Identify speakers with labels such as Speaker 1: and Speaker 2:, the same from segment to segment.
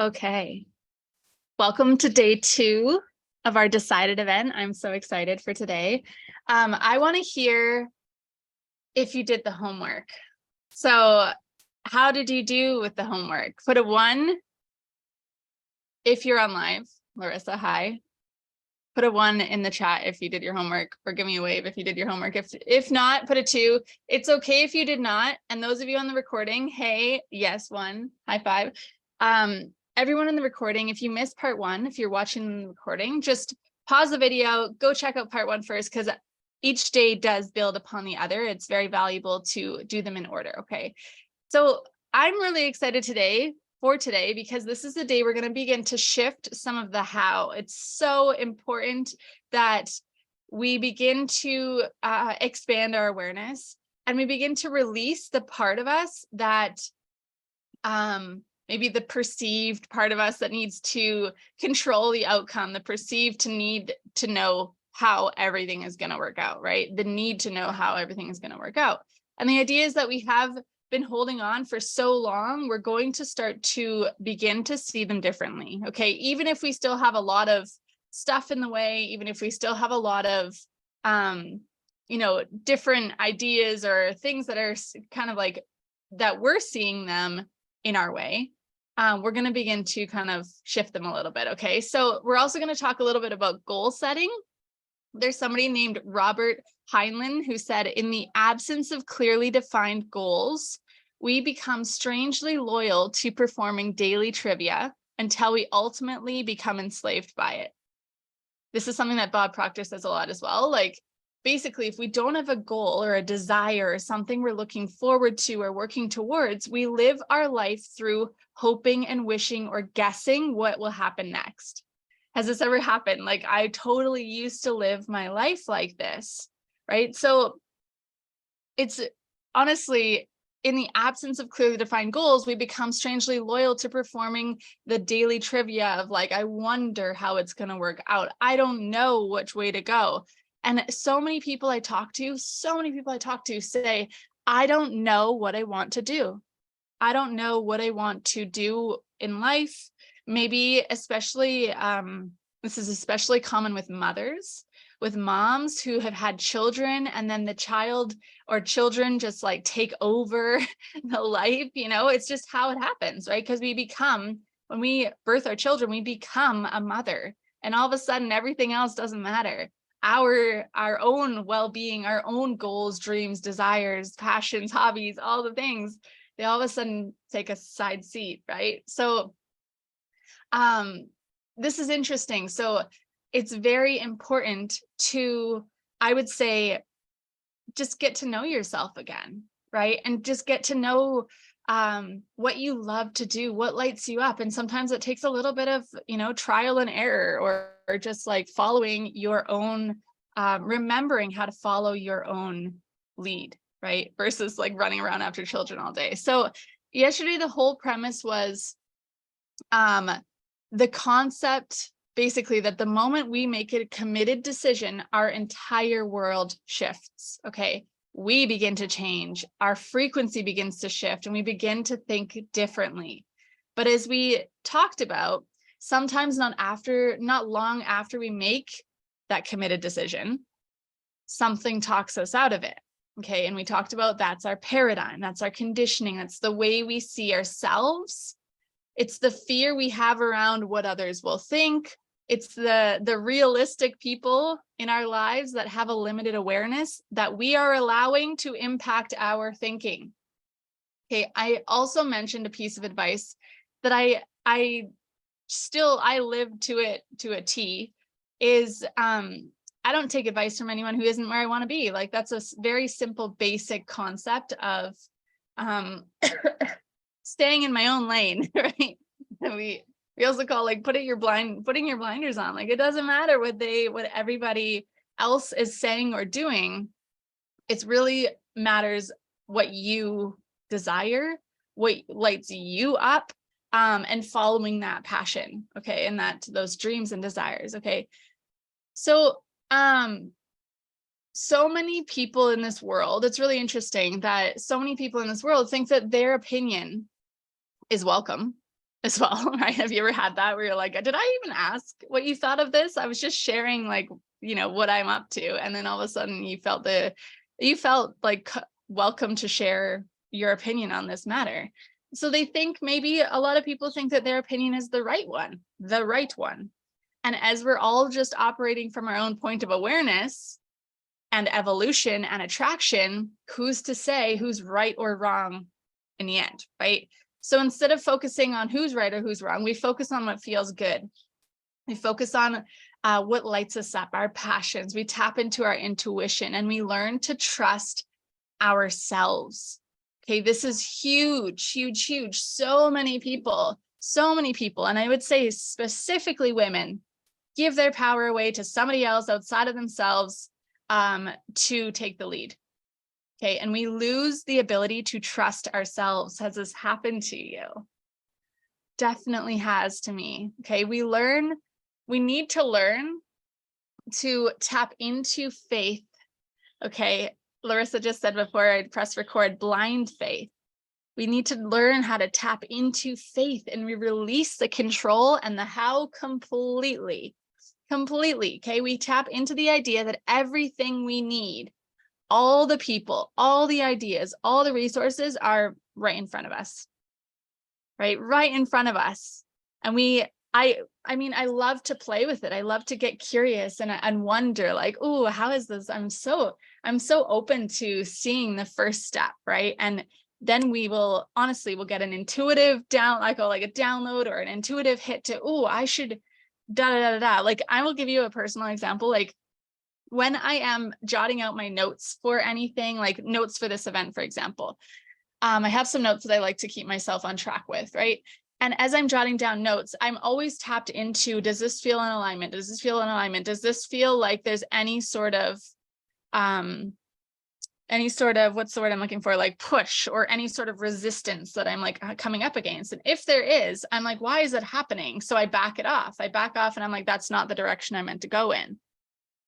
Speaker 1: Okay. Welcome to day 2 of our decided event. I'm so excited for today. I want to hear if you did the homework. So how did you do with the homework? Put a 1 if you're on live. Larissa, hi. Put a 1 in the chat if you did your homework, or give me a wave if you did your homework. If not, put a 2. It's okay if you did not. And those of you on the recording, hey, yes, 1, high five. Everyone in the recording, if you missed part 1, if you're watching the recording, just pause the video, go check out part 1 first, because each day does build upon the other. It's very valuable to do them in order. Okay. So I'm really excited today because this is the day we're going to begin to shift some of the how. It's so important that we begin to expand our awareness, and we begin to release the part of us that maybe the perceived part of us that needs to control the outcome, the perceived to need to know how everything is going to work out, right? The need to know how everything is going to work out. And the idea is that we have been holding on for so long, we're going to start to begin to see them differently. Okay. Even if we still have a lot of stuff in the way, even if we still have a lot of, different ideas or things that are kind of like that we're seeing them in our way, we're going to begin to kind of shift them a little bit. Okay. So we're also going to talk a little bit about goal setting. There's somebody named Robert Heinlein who said, in the absence of clearly defined goals, we become strangely loyal to performing daily trivia until we ultimately become enslaved by it. This is something that Bob Proctor says a lot as well. Like, basically, if we don't have a goal or a desire or something we're looking forward to or working towards, we live our life through hoping and wishing or guessing what will happen next. Has this ever happened? Like, I totally used to live my life like this, right? So it's honestly, in the absence of clearly defined goals, we become strangely loyal to performing the daily trivia of like, I wonder how it's going to work out. I don't know which way to go. And so many people I talk to say, I don't know what I want to do. I don't know what I want to do in life. Maybe especially, this is especially common with mothers, with moms who have had children, and then the child or children just like take over the life, it's just how it happens, right? Because when we birth our children, we become a mother, and all of a sudden everything else doesn't matter. Our own well-being, our own goals, dreams, desires, passions, hobbies, all the things, they all of a sudden take a side seat, right? So this is interesting. So it's very important to, I would say, just get to know yourself again, right? And just get to know what you love to do, what lights you up. And sometimes it takes a little bit of, trial and error, or just like following your own, remembering how to follow your own lead, right? Versus like running around after children all day. So yesterday, the whole premise was the concept, basically, that the moment we make a committed decision, our entire world shifts. Okay. We begin to change, our frequency begins to shift, and we begin to think differently. But as we talked about, sometimes not long after we make that committed decision, something talks us out of it. Okay. And we talked about that's our paradigm, that's our conditioning, that's the way we see ourselves. It's the fear we have around what others will think. It's the realistic people in our lives that have a limited awareness that we are allowing to impact our thinking. Okay, I also mentioned a piece of advice that I live to it to a T, is I don't take advice from anyone who isn't where I want to be. Like, that's a very simple, basic concept of staying in my own lane, right? We also call like putting your blinders on. Like, it doesn't matter what everybody else is saying or doing. It really matters what you desire, what lights you up, and following that passion. Okay. And those dreams and desires. Okay. So, so many people in this world, it's really interesting that so many people in this world think that their opinion is welcome. as well, right? Have you ever had that where you're like, did I even ask what you thought of this? I was just sharing like, what I'm up to. And then all of a sudden you felt like welcome to share your opinion on this matter. So they think, maybe a lot of people think that their opinion is the right one. And as we're all just operating from our own point of awareness and evolution and attraction, who's to say who's right or wrong in the end, right? So instead of focusing on who's right or who's wrong, we focus on what feels good. We focus on what lights us up, our passions. We tap into our intuition and we learn to trust ourselves. Okay, this is huge, huge, huge. So many people, and I would say specifically women, give their power away to somebody else outside of themselves to take the lead. Okay, and we lose the ability to trust ourselves. Has this happened to you? Definitely has to me. Okay, we need to learn to tap into faith. Okay, Larissa just said before I press record, blind faith. We need to learn how to tap into faith, and we release the control and the how completely. Okay, we tap into the idea that everything we need, all the people, all the ideas, all the resources are right in front of us, right in front of us. And I mean, I love to play with it. I love to get curious and wonder like, oh, how is this? I'm so open to seeing the first step, right? And then we'll get an intuitive I call like a download or an intuitive hit to, oh, I should da. Like, I will give you a personal example. Like, when I am jotting out my notes for anything, like notes for this event, for example, I have some notes that I like to keep myself on track with, right? And as I'm jotting down notes, I'm always tapped into, does this feel in alignment? Does this feel in alignment? Does this feel like there's any sort of, what's the word I'm looking for? Like push or any sort of resistance that I'm like coming up against. And if there is, I'm like, why is it happening? So I back off and I'm like, that's not the direction I meant to go in.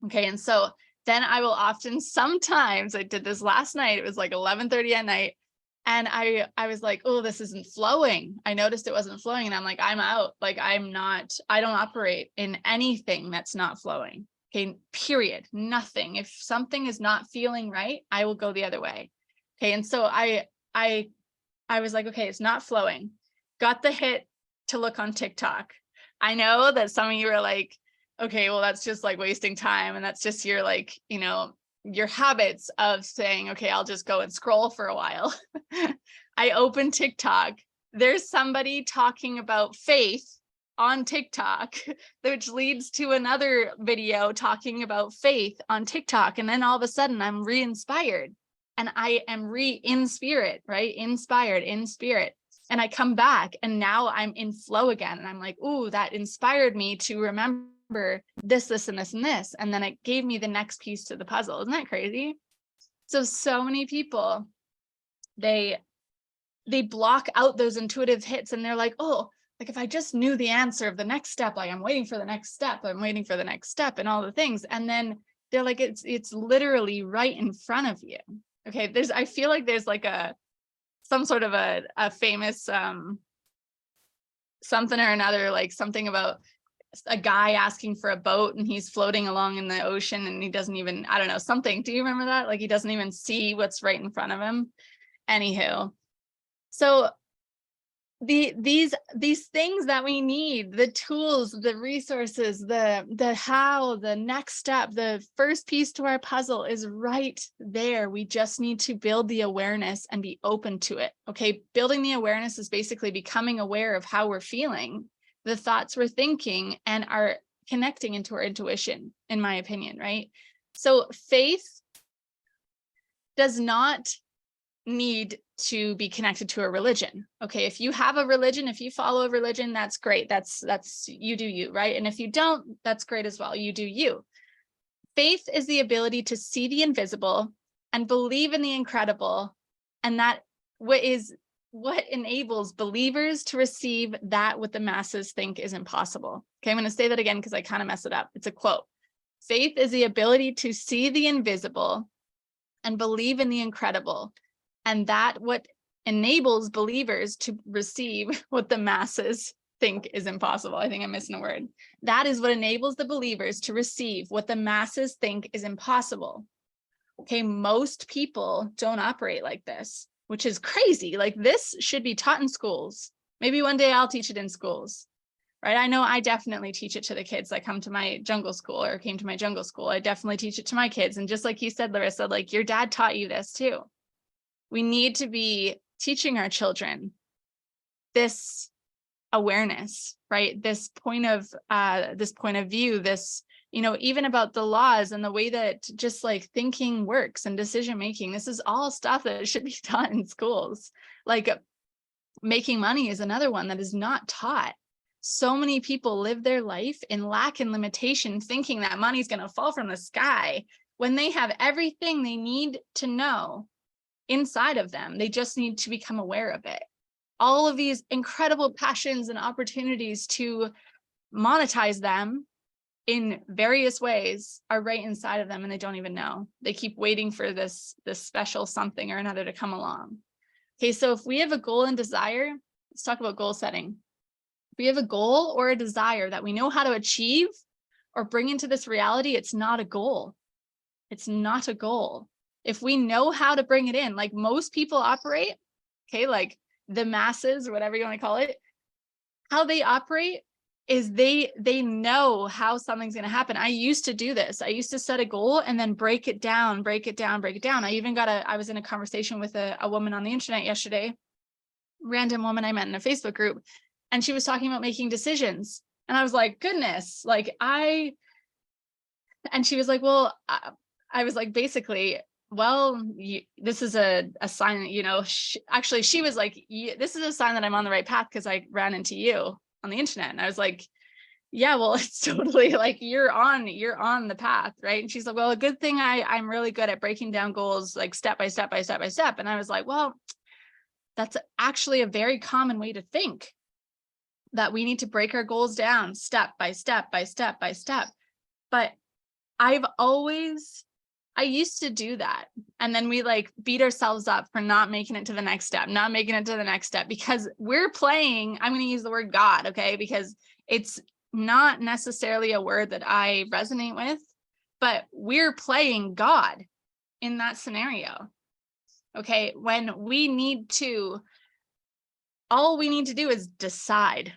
Speaker 1: Okay. And so then I will sometimes I did this last night, it was like 11:30 at night. And I was like, oh, this isn't flowing. I noticed it wasn't flowing. And I'm like, I'm out. Like, I don't operate in anything that's not flowing. Okay. Period. Nothing. If something is not feeling right, I will go the other way. Okay. And so I was like, okay, it's not flowing. Got the hit to look on TikTok. I know that some of you are like, okay, well, that's just like wasting time. And that's just your like, your habits of saying, okay, I'll just go and scroll for a while. I open TikTok. There's somebody talking about faith on TikTok, which leads to another video talking about faith on TikTok. And then all of a sudden I'm re-inspired and I am in spirit, right? Inspired in spirit. And I come back and now I'm in flow again. And I'm like, ooh, that inspired me to remember this, and this, and this. And then it gave me the next piece to the puzzle. Isn't that crazy? So many people, they block out those intuitive hits and they're like, oh, like if I just knew the answer of the next step, like I'm waiting for the next step and all the things. And then they're like, it's literally right in front of you. Okay. I feel like there's like some sort of a famous something or another, like something about a guy asking for a boat and he's floating along in the ocean and he doesn't even, I don't know, something. Do you remember that? Like he doesn't even see what's right in front of him. Anywho, so these things that we need, the tools, the resources, the how, the next step, the first piece to our puzzle is right there. We just need to build the awareness and be open to it. Okay, building the awareness is basically becoming aware of how we're feeling, the thoughts we're thinking, and are connecting into our intuition, in my opinion, right? So faith does not need to be connected to a religion. Okay, if you have a religion, if you follow a religion, that's great. That's you do you, right? And if you don't, that's great as well. You do you. Faith is the ability to see the invisible and believe in the incredible, and that what enables believers to receive that what the masses think is impossible. Okay, I'm going to say that again because I kind of mess it up. It's a quote. Faith is the ability to see the invisible and believe in the incredible, and that what enables believers to receive what the masses think is impossible. I think I'm missing a word. That is what enables the believers to receive what the masses think is impossible. Okay, most people don't operate like this, which is crazy. Like, this should be taught in schools. Maybe one day I'll teach it in schools, right? I know I definitely teach it to the kids that come to my jungle school or came to my jungle school. I definitely teach it to my kids. And just like you said, Larissa, like, your dad taught you this too. We need to be teaching our children this awareness, right? This point of view, this, even about the laws and the way that just like thinking works and decision making. This is all stuff that should be taught in schools. Like, making money is another one that is not taught. So many people live their life in lack and limitation, thinking that money's going to fall from the sky when they have everything they need to know inside of them. They just need to become aware of it. All of these incredible passions and opportunities to monetize them in various ways are right inside of them, and they don't even know. They keep waiting for this special something or another to come along. Okay, so if we have a goal and desire, let's talk about goal setting. If we have a goal or a desire that we know how to achieve or bring into this reality, it's not a goal. It's not a goal. If we know how to bring it in, like most people operate, okay, like the masses, or whatever you want to call it, how they operate is they know how something's going to happen. I used to do this. I used to set a goal and then break it down. I was in a conversation with a woman on the internet yesterday, random woman I met in a Facebook group, and she was talking about making decisions. And I was like, goodness, and she was like, well, I was like, basically, well, this is a sign that, she was like, this is a sign that I'm on the right path because I ran into you on the internet. And I was like, yeah, well, it's totally like you're on the path, right? And she's like, well, a good thing I'm really good at breaking down goals, like step by step by step by step. And I was like, well, that's actually a very common way to think, that we need to break our goals down step by step by step by step. But I used to do that. And then we like beat ourselves up for not making it to the next step, because we're playing, I'm going to use the word God, okay? Because it's not necessarily a word that I resonate with, but we're playing God in that scenario. Okay. When all we need to do is decide.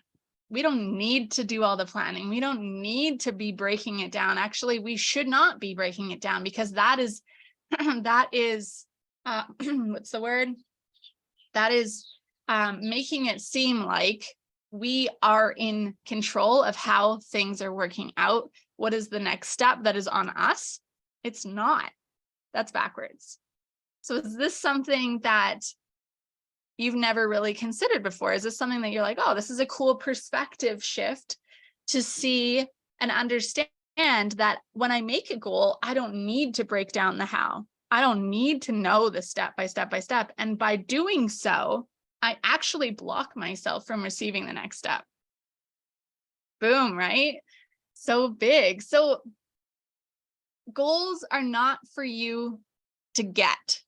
Speaker 1: We don't need to do all the planning. We don't need to be breaking it down. Actually, we should not be breaking it down, because that is what's the word? That is making it seem like we are in control of how things are working out. What is the next step that is on us? It's not. That's backwards. So is this something that you've never really considered before? Is this something that you're like, oh, this is a cool perspective shift to see and understand that when I make a goal, I don't need to break down the how. I don't need to know the step by step by step. And by doing so, I actually block myself from receiving the next step. Boom, right? So big. So goals are not for you to get.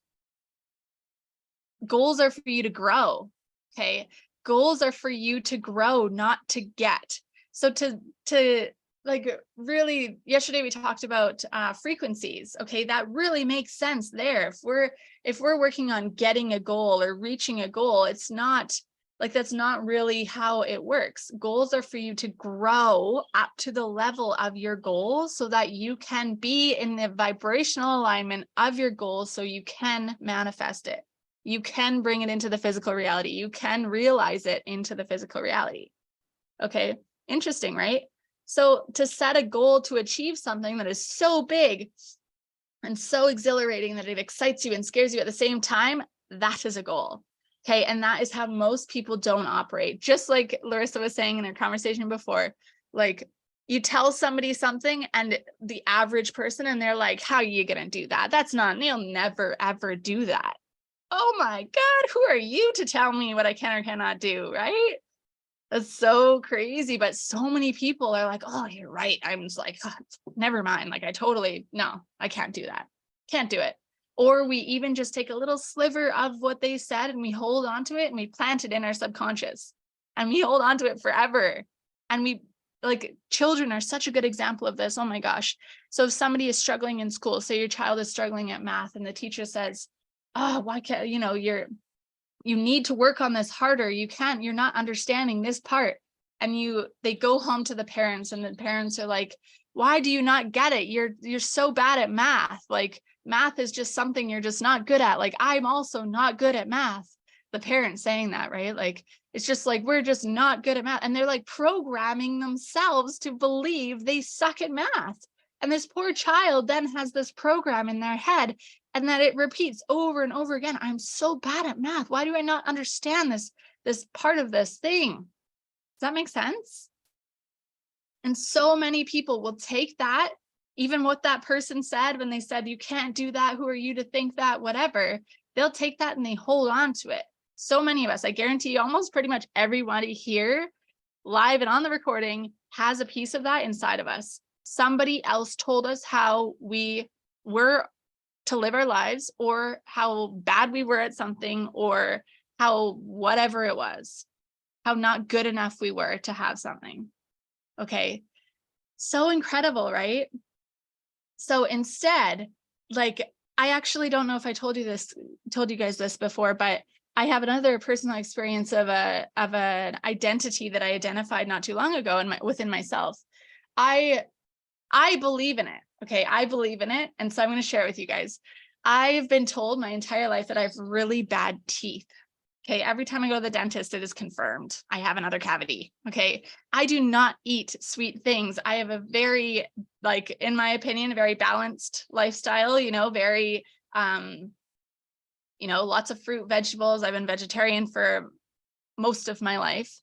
Speaker 1: Goals are for you to grow. Okay. Goals are for you to grow, not to get. So to like really, yesterday we talked about frequencies. Okay. That really makes sense there. If we're working on getting a goal or reaching a goal, it's not like, that's not really how it works. Goals are for you to grow up to the level of your goals so that you can be in the vibrational alignment of your goals, so you can manifest it. You can bring it into the physical reality. You can realize it into the physical reality. Okay, interesting, right? So to set a goal to achieve something that is so big and so exhilarating that it excites you and scares you at the same time, that is a goal. Okay, and that is how most people don't operate. Just like Larissa was saying in her conversation before, like you tell somebody something and the average person, and they're like, how are you going to do that? They'll never, ever do that. Oh my God, who are you to tell me what I can or cannot do, right? That's so crazy. But so many people are like, oh, you're right. I'm just like, oh, never mind. Like, no, I can't do that. Can't do it. Or we even just take a little sliver of what they said and we hold on to it and we plant it in our subconscious and we hold on to it forever. And we, like, children are such a good example of this. Oh my gosh. So if somebody is struggling in school, say your child is struggling at math and the teacher says, oh, why can't, you need to work on this harder. You're not understanding this part. And they go home to the parents and the parents are like, why do you not get it? You're so bad at math. Like, math is just something you're just not good at. Like, I'm also not good at math. The parents saying that, right? Like, it's just like, we're just not good at math. And they're like programming themselves to believe they suck at math. And this poor child then has this program in their head, and that it repeats over and over again. I'm so bad at math. Why do I not understand this part of this thing? Does that make sense? And so many people will take that, even what that person said when they said, you can't do that. Who are you to think that? Whatever. They'll take that and they hold on to it. So many of us, I guarantee you, almost pretty much everybody here, live and on the recording, has a piece of that inside of us. Somebody else told us how we were to live our lives, or how bad we were at something, or how whatever it was, how not good enough we were to have something. Okay. So incredible, right? So instead, like, I actually don't know if I told you guys this before, but I have another personal experience of an identity that I identified not too long ago within myself. I believe in it. Okay. I believe in it. And so I'm going to share it with you guys. I've been told my entire life that I have really bad teeth. Okay. Every time I go to the dentist, it is confirmed I have another cavity. Okay. I do not eat sweet things. I have a very, like, in my opinion, a very balanced lifestyle, very, lots of fruit, vegetables. I've been vegetarian for most of my life.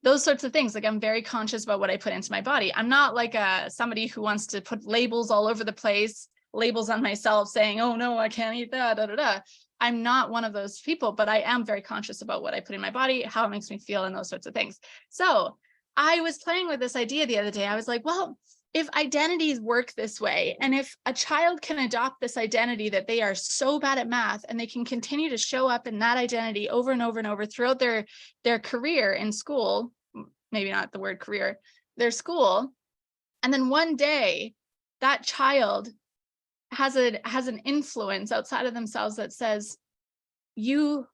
Speaker 1: Those sorts of things. Like, I'm very conscious about what I put into my body. I'm not like somebody who wants to put labels all over the place, labels on myself saying, oh no, I can't eat that, da, da, da. I'm not one of those people, but I am very conscious about what I put in my body, how it makes me feel, and those sorts of things. So I was playing with this idea the other day. I was like, well, if identities work this way, and if a child can adopt this identity that they are so bad at math and they can continue to show up in that identity over and over and over throughout their career in school, maybe not the word career, their school, and then one day that child has an influence outside of themselves that says, you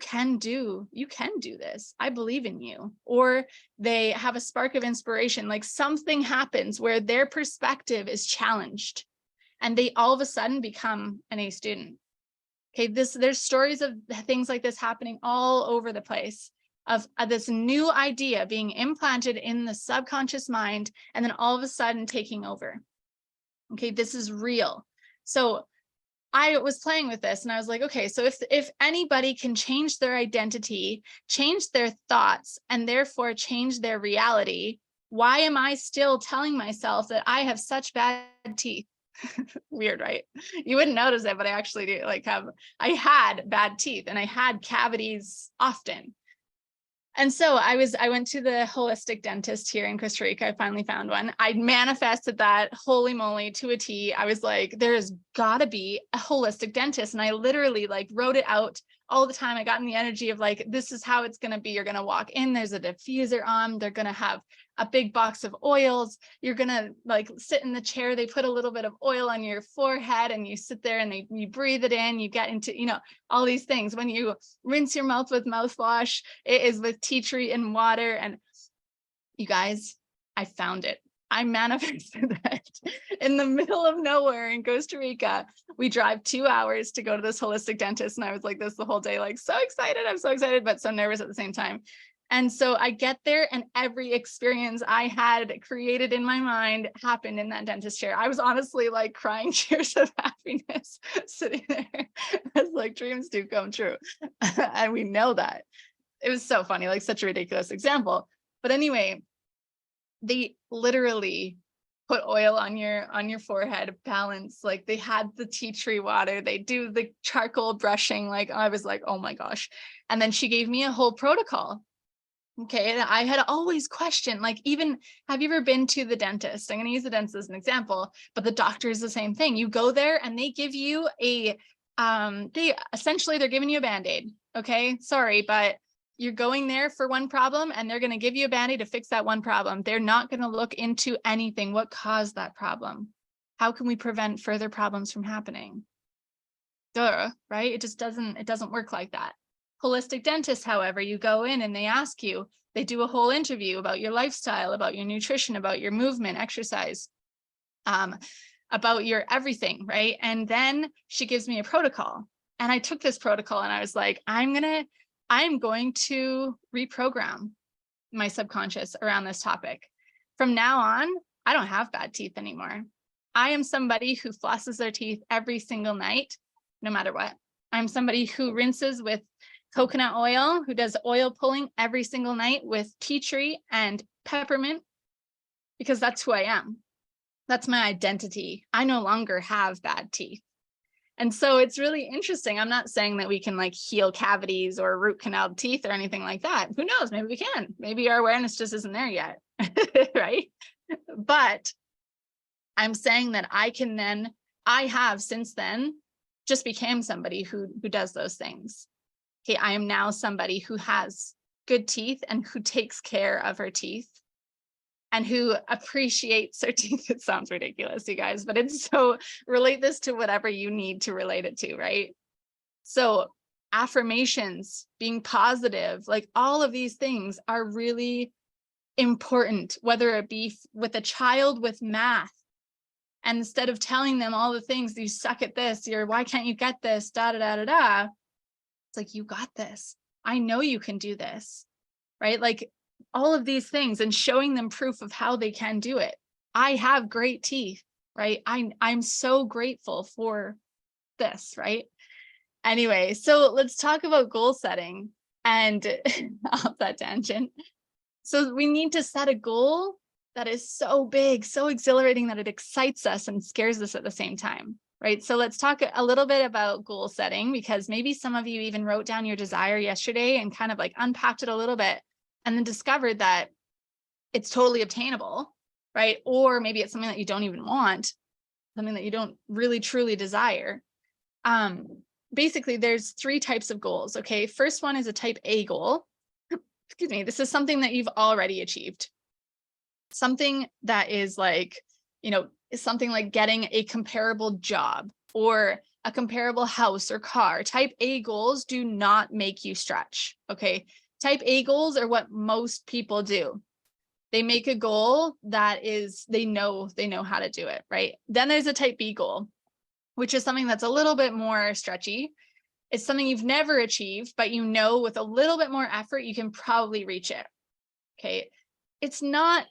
Speaker 1: can do this. I believe in you. Or they have a spark of inspiration, like something happens where their perspective is challenged and they all of a sudden become an A student. Okay, there's stories of things like this happening all over the place, of this new idea being implanted in the subconscious mind and then all of a sudden taking over. Okay, this is real. So I was playing with this and I was like, okay, so if anybody can change their identity, change their thoughts, and therefore change their reality, why am I still telling myself that I have such bad teeth? Weird, right? You wouldn't notice it, but I actually do. I had bad teeth and I had cavities often. And so I went to the holistic dentist here in Costa Rica. I finally found one. I manifested that, holy moly, to a T. I was like, there's gotta be a holistic dentist. And I literally wrote it out all the time. I got in the energy of this is how it's going to be. You're going to walk in, there's a diffuser on, they're going to have a big box of oils. You're going to sit in the chair. They put a little bit of oil on your forehead and you sit there and you breathe it in. You get into, all these things. When you rinse your mouth with mouthwash, it is with tea tree and water. And you guys, I found it. I manifested that in the middle of nowhere in Costa Rica. We drive 2 hours to go to this holistic dentist. And I was like this the whole day, so excited. I'm so excited, but so nervous at the same time. And so I get there and every experience I had created in my mind happened in that dentist chair. I was honestly crying tears of happiness sitting there. It's dreams do come true. And we know that. It was so funny, such a ridiculous example. But anyway, they literally put oil on your forehead, balance, they had the tea tree water, they do the charcoal brushing. I was like, oh my gosh. And then she gave me a whole protocol. Okay. And I had always questioned, even, have you ever been to the dentist? I'm going to use the dentist as an example, but the doctor is the same thing. You go there and they give you they're giving you a Band-Aid. Okay, sorry, but you're going there for one problem and they're going to give you a Band-Aid to fix that one problem. They're not going to look into anything. What caused that problem? How can we prevent further problems from happening? Duh, right? It doesn't work like that. Holistic dentists, however, you go in and they ask you, they do a whole interview about your lifestyle, about your nutrition, about your movement, exercise, about your everything, right? And then she gives me a protocol. And I took this protocol and I was like, I'm going to reprogram my subconscious around this topic. From now on, I don't have bad teeth anymore. I am somebody who flosses their teeth every single night, no matter what. I'm somebody who rinses with coconut oil, who does oil pulling every single night with tea tree and peppermint, because that's who I am. That's my identity. I no longer have bad teeth. And so it's really interesting. I'm not saying that we can like heal cavities or root canal teeth or anything like that. Who knows? Maybe we can. Maybe our awareness just isn't there yet. Right? But I'm saying that I have since then just became somebody who does those things. Okay, I am now somebody who has good teeth and who takes care of her teeth and who appreciates her teeth. It sounds ridiculous, you guys, but it's so, relate this to whatever you need to relate it to, right? So affirmations, being positive, like all of these things are really important, whether it be with a child with math. And instead of telling them all the things, you suck at this, why can't you get this, da, da, da, da, da. It's like, you got this. I know you can do this, right? Like all of these things and showing them proof of how they can do it. I have great teeth, right? I'm so grateful for this, right? Anyway, so let's talk about goal setting and off that tangent. So we need to set a goal that is so big, so exhilarating that it excites us and scares us at the same time, right? So let's talk a little bit about goal setting, because maybe some of you even wrote down your desire yesterday and kind of like unpacked it a little bit and then discovered that it's totally obtainable, right? Or maybe it's something that you don't even want, something that you don't really truly desire. Basically, there's 3 types of goals, okay? First one is a type A goal. Excuse me, this is something that you've already achieved. Something that is like, something like getting a comparable job or a comparable house or car. Type A goals do not make you stretch, okay? Type A goals are what most people do. They make a goal that is, they know how to do it, right? Then there's a type B goal, which is something that's a little bit more stretchy. It's something you've never achieved, but with a little bit more effort, you can probably reach it, okay? It's not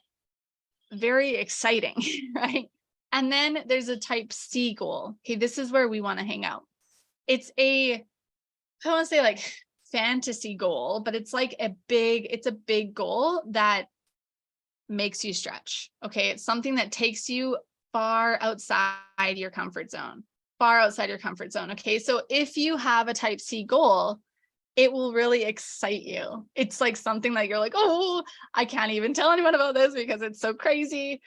Speaker 1: very exciting, right? And then there's a type C goal. Okay, this is where we want to hang out. It's I don't want to say like fantasy goal, but it's like a big goal that makes you stretch. Okay, it's something that takes you far outside your comfort zone. Okay, so if you have a type C goal, it will really excite you. It's like something that you're like, oh, I can't even tell anyone about this because it's so crazy,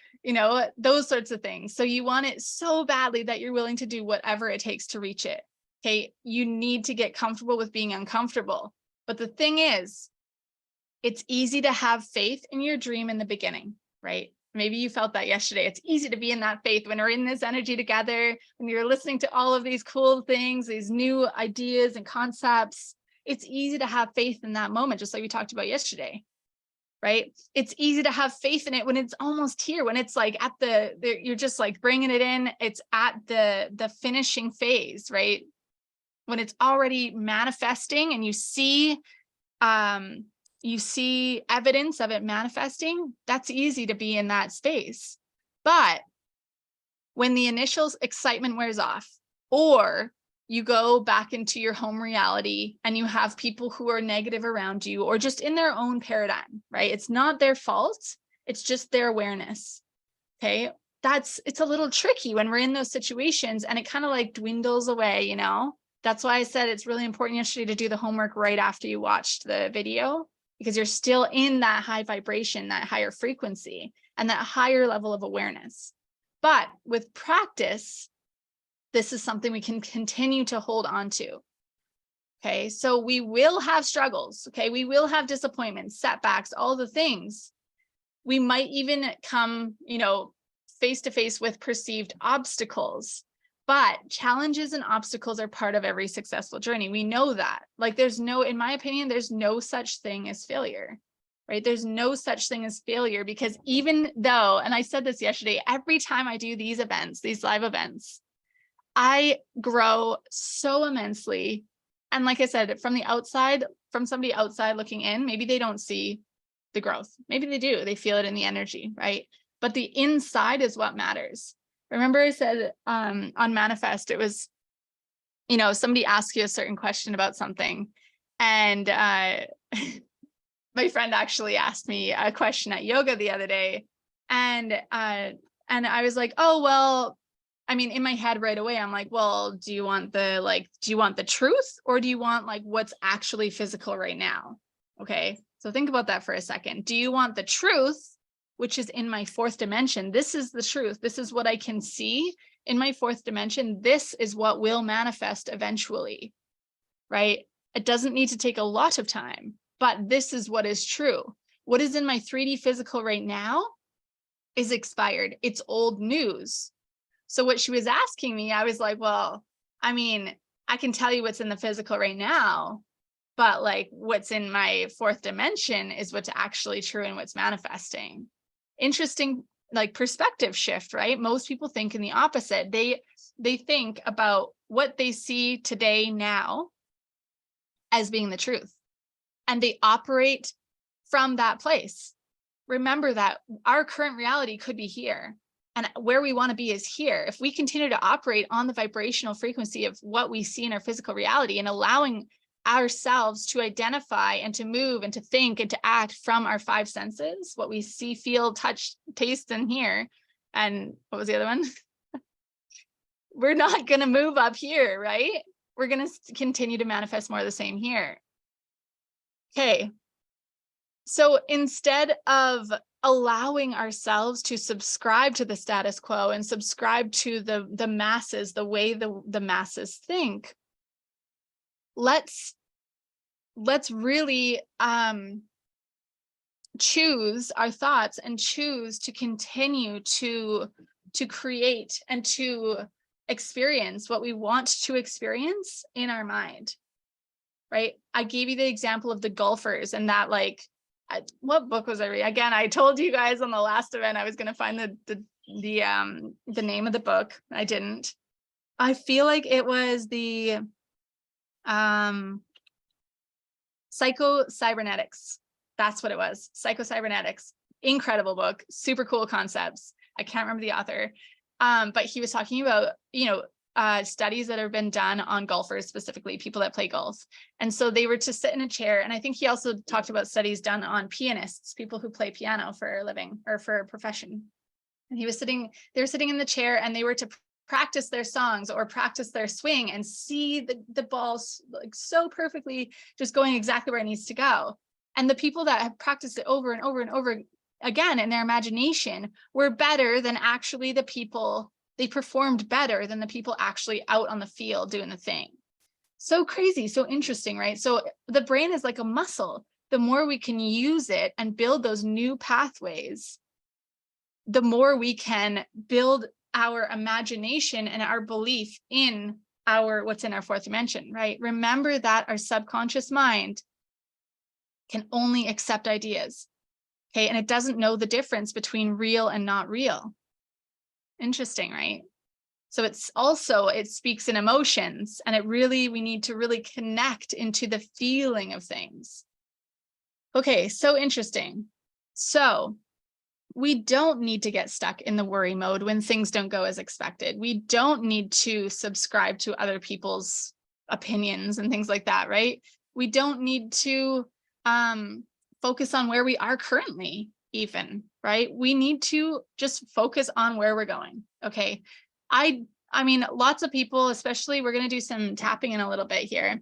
Speaker 1: those sorts of things. So you want it so badly that you're willing to do whatever it takes to reach it. Okay, you need to get comfortable with being uncomfortable. But the thing is, it's easy to have faith in your dream in the beginning, right? Maybe you felt that yesterday. It's easy to be in that faith when we're in this energy together, when you're listening to all of these cool things, these new ideas and concepts. It's easy to have faith in that moment, just like we talked about yesterday, right? It's easy to have faith in it when it's almost here, when it's like at you're just like bringing it in. It's at the finishing phase, right? When it's already manifesting and you see evidence of it manifesting, that's easy to be in that space. But when the initial excitement wears off, or you go back into your home reality and you have people who are negative around you or just in their own paradigm, right? It's not their fault. It's just their awareness. Okay. It's a little tricky when we're in those situations and it kind of like dwindles away, That's why I said it's really important yesterday to do the homework right after you watched the video, because you're still in that high vibration, that higher frequency, and that higher level of awareness. But with practice, This is something we can continue to hold on to. Okay, so we will have struggles. Okay, we will have disappointments, setbacks, all the things. We might even come, face to face with perceived obstacles. But challenges and obstacles are part of every successful journey. We know that. Like, in my opinion, there's no such thing as failure, right? There's no such thing as failure, because even though, and I said this yesterday, every time I do these events, these live events, I grow so immensely. And like I said, from somebody outside looking in, maybe they don't see the growth. Maybe they do. They feel it in the energy, right? But the inside is what matters. Remember I said on Manifest, it was, somebody asks you a certain question about something. And my friend actually asked me a question at yoga the other day. And I was like, oh, well, I mean, in my head right away, I'm like, well, do you want the truth, or do you want like what's actually physical right now? Okay. So think about that for a second. Do you want the truth, which is in my fourth dimension? This is the truth. This is what I can see in my fourth dimension. This is what will manifest eventually, right? It doesn't need to take a lot of time, but this is what is true. What is in my 3D physical right now is expired. It's old news. So what she was asking me, I was like, well, I mean, I can tell you what's in the physical right now, but like what's in my fourth dimension is what's actually true and what's manifesting. Interesting, like perspective shift, right? Most people think in the opposite. They think about what they see today now as being the truth, and they operate from that place. Remember that our current reality could be here, and where we want to be is here. If we continue to operate on the vibrational frequency of what we see in our physical reality, and allowing ourselves to identify and to move and to think and to act from our five senses, what we see, feel, touch, taste, and hear. And what was the other one? We're not going to move up here, right? We're going to continue to manifest more of the same here. Okay. So instead of allowing ourselves to subscribe to the status quo and subscribe to the masses, the way the masses think, let's really choose our thoughts and choose to continue to create and to experience what we want to experience in our mind, right? I gave you the example of the golfers, and that, like, what book was I reading? Again, I told you guys on the last event I was going to find the name of the book. I didn't. I feel like it was the Psycho-Cybernetics. That's what it was. Psycho-Cybernetics. Incredible book. Super cool concepts. I can't remember the author. But he was talking about, studies that have been done on golfers, specifically people that play golf. And so they were to sit in a chair. And I think he also talked about studies done on pianists, people who play piano for a living or for a profession. And they were sitting in the chair, and they were to practice their songs or practice their swing and see the balls like so perfectly just going exactly where it needs to go. And the people that have practiced it over and over and over again in their imagination were better than actually the people. They performed better than the people actually out on the field doing the thing. So crazy, so interesting, right? So the brain is like a muscle. The more we can use it and build those new pathways, the more we can build our imagination and our belief in what's in our fourth dimension, right? Remember that our subconscious mind can only accept ideas, okay? And it doesn't know the difference between real and not real. Interesting, right? So it speaks in emotions, and we need to really connect into the feeling of things. Okay, so interesting. So we don't need to get stuck in the worry mode when things don't go as expected. We don't need to subscribe to other people's opinions and things like that, right? We don't need to focus on where we are currently even, right? We need to just focus on where we're going, okay? I mean, lots of people, especially, we're going to do some tapping in a little bit here.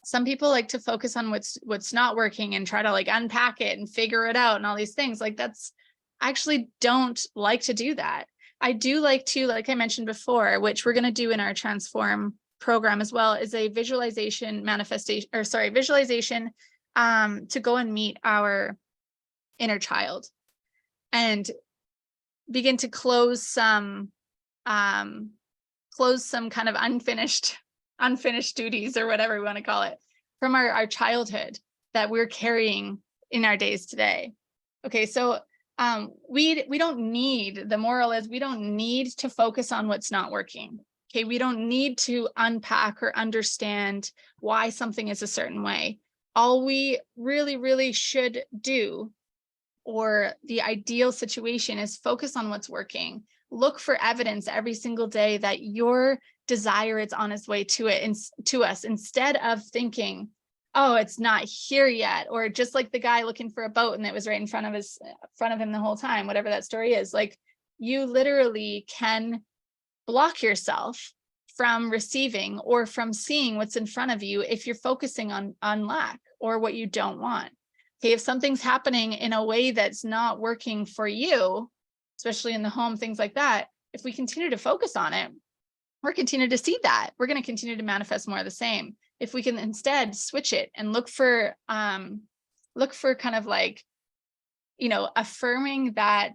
Speaker 1: Some people like to focus on what's not working and try to like unpack it and figure it out and all these things. Like I actually don't like to do that. I do like to, like I mentioned before, which we're going to do in our Transform program as well, is a visualization manifestation, or sorry, visualization to go and meet our inner child and begin to close some kind of unfinished duties, or whatever we want to call it, from our childhood that we're carrying in our days today. Okay, so we don't need, the moral is we don't need to focus on what's not working. Okay, we don't need to unpack or understand why something is a certain way. All we really, really should do, or the ideal situation, is focus on what's working. Look for evidence every single day that your desire is on its way to it and to us, instead of thinking, oh, it's not here yet, or just like the guy looking for a boat and it was right in front of him the whole time, whatever that story is. Like, you literally can block yourself from receiving or from seeing what's in front of you if you're focusing on lack or what you don't want. Okay, if something's happening in a way that's not working for you, especially in the home, things like that, if we continue to focus on it, we're continue to see that. We're going to continue to manifest more of the same. If we can instead switch it and look for kind of like, affirming that,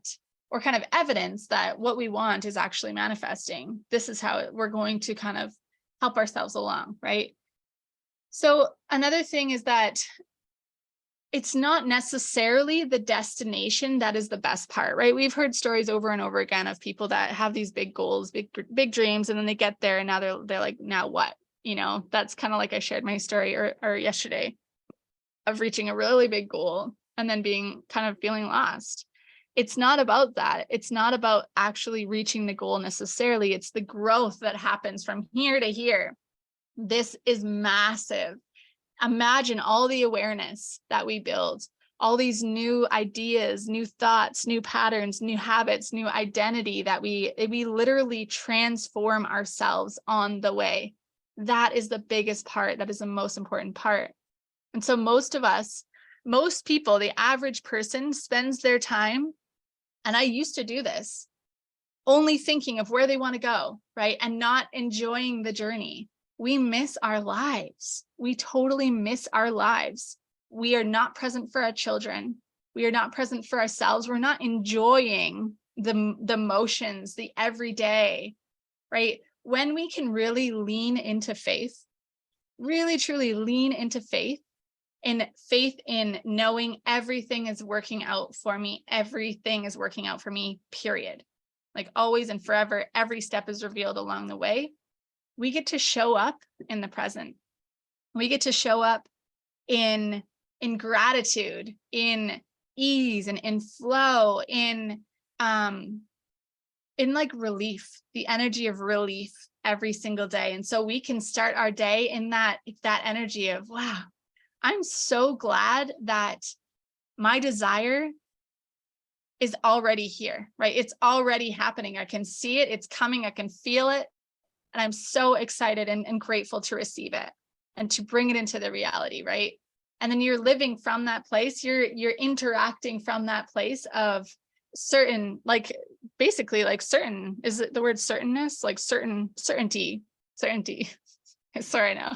Speaker 1: or kind of evidence that what we want is actually manifesting, this is how we're going to kind of help ourselves along, right? So another thing is that it's not necessarily the destination that is the best part, right? We've heard stories over and over again of people that have these big goals, big dreams, and then they get there and now they're like, now what? That's kind of like I shared my story or yesterday of reaching a really big goal and then being kind of feeling lost. It's not about that. It's not about actually reaching the goal necessarily. It's the growth that happens from here to here. This is massive. Imagine all the awareness that we build, all these new ideas, new thoughts, new patterns, new habits, new identity that we literally transform ourselves on the way. That is the biggest part. That is the most important part. And so most people, the average person spends their time, and I used to do this, only thinking of where they want to go, right? And not enjoying the journey. We miss our lives. We totally miss our lives. We are not present for our children. We are not present for ourselves. We're not enjoying the motions, the everyday, right? When we can really lean into faith, really truly lean into faith, and faith in knowing everything is working out for me. Everything is working out for me, period. Like always and forever, every step is revealed along the way. We get to show up in the present. We get to show up in gratitude, in ease, and in flow, in like relief, the energy of relief every single day. And so we can start our day in that energy of, wow, I'm so glad that my desire is already here, right? It's already happening. I can see it. It's coming. I can feel it. And I'm so excited and grateful to receive it and to bring it into the reality, right? And then you're living from that place. You're interacting from that place of certain, like basically like certain, is it the word certainness? Like certainty. Sorry, no.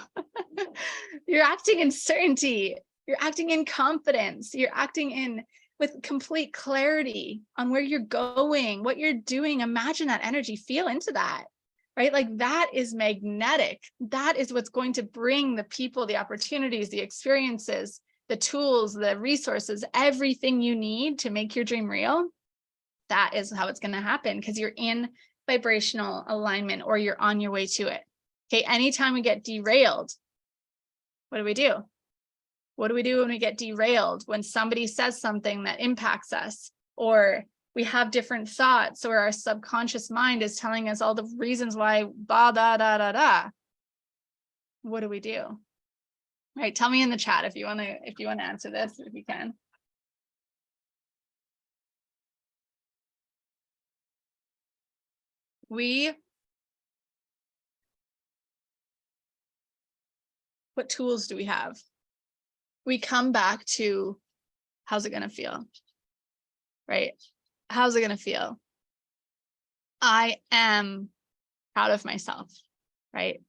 Speaker 1: You're acting in certainty. You're acting in confidence. You're acting with complete clarity on where you're going, what you're doing. Imagine that energy, feel into that. Right? Like that is magnetic. That is what's going to bring the people, the opportunities, the experiences, the tools, the resources, everything you need to make your dream real. That is how it's going to happen, because you're in vibrational alignment, or you're on your way to it. Okay. Anytime we get derailed, what do we do? What do we do when we get derailed? When somebody says something that impacts us, or we have different thoughts, or our subconscious mind is telling us all the reasons why, da, da, da, da, da. What do we do? Right? Tell me in the chat if you want to answer this, if you can. What tools do we have? We come back to, how's it going to feel? Right? How's it going to feel? I am proud of myself, right?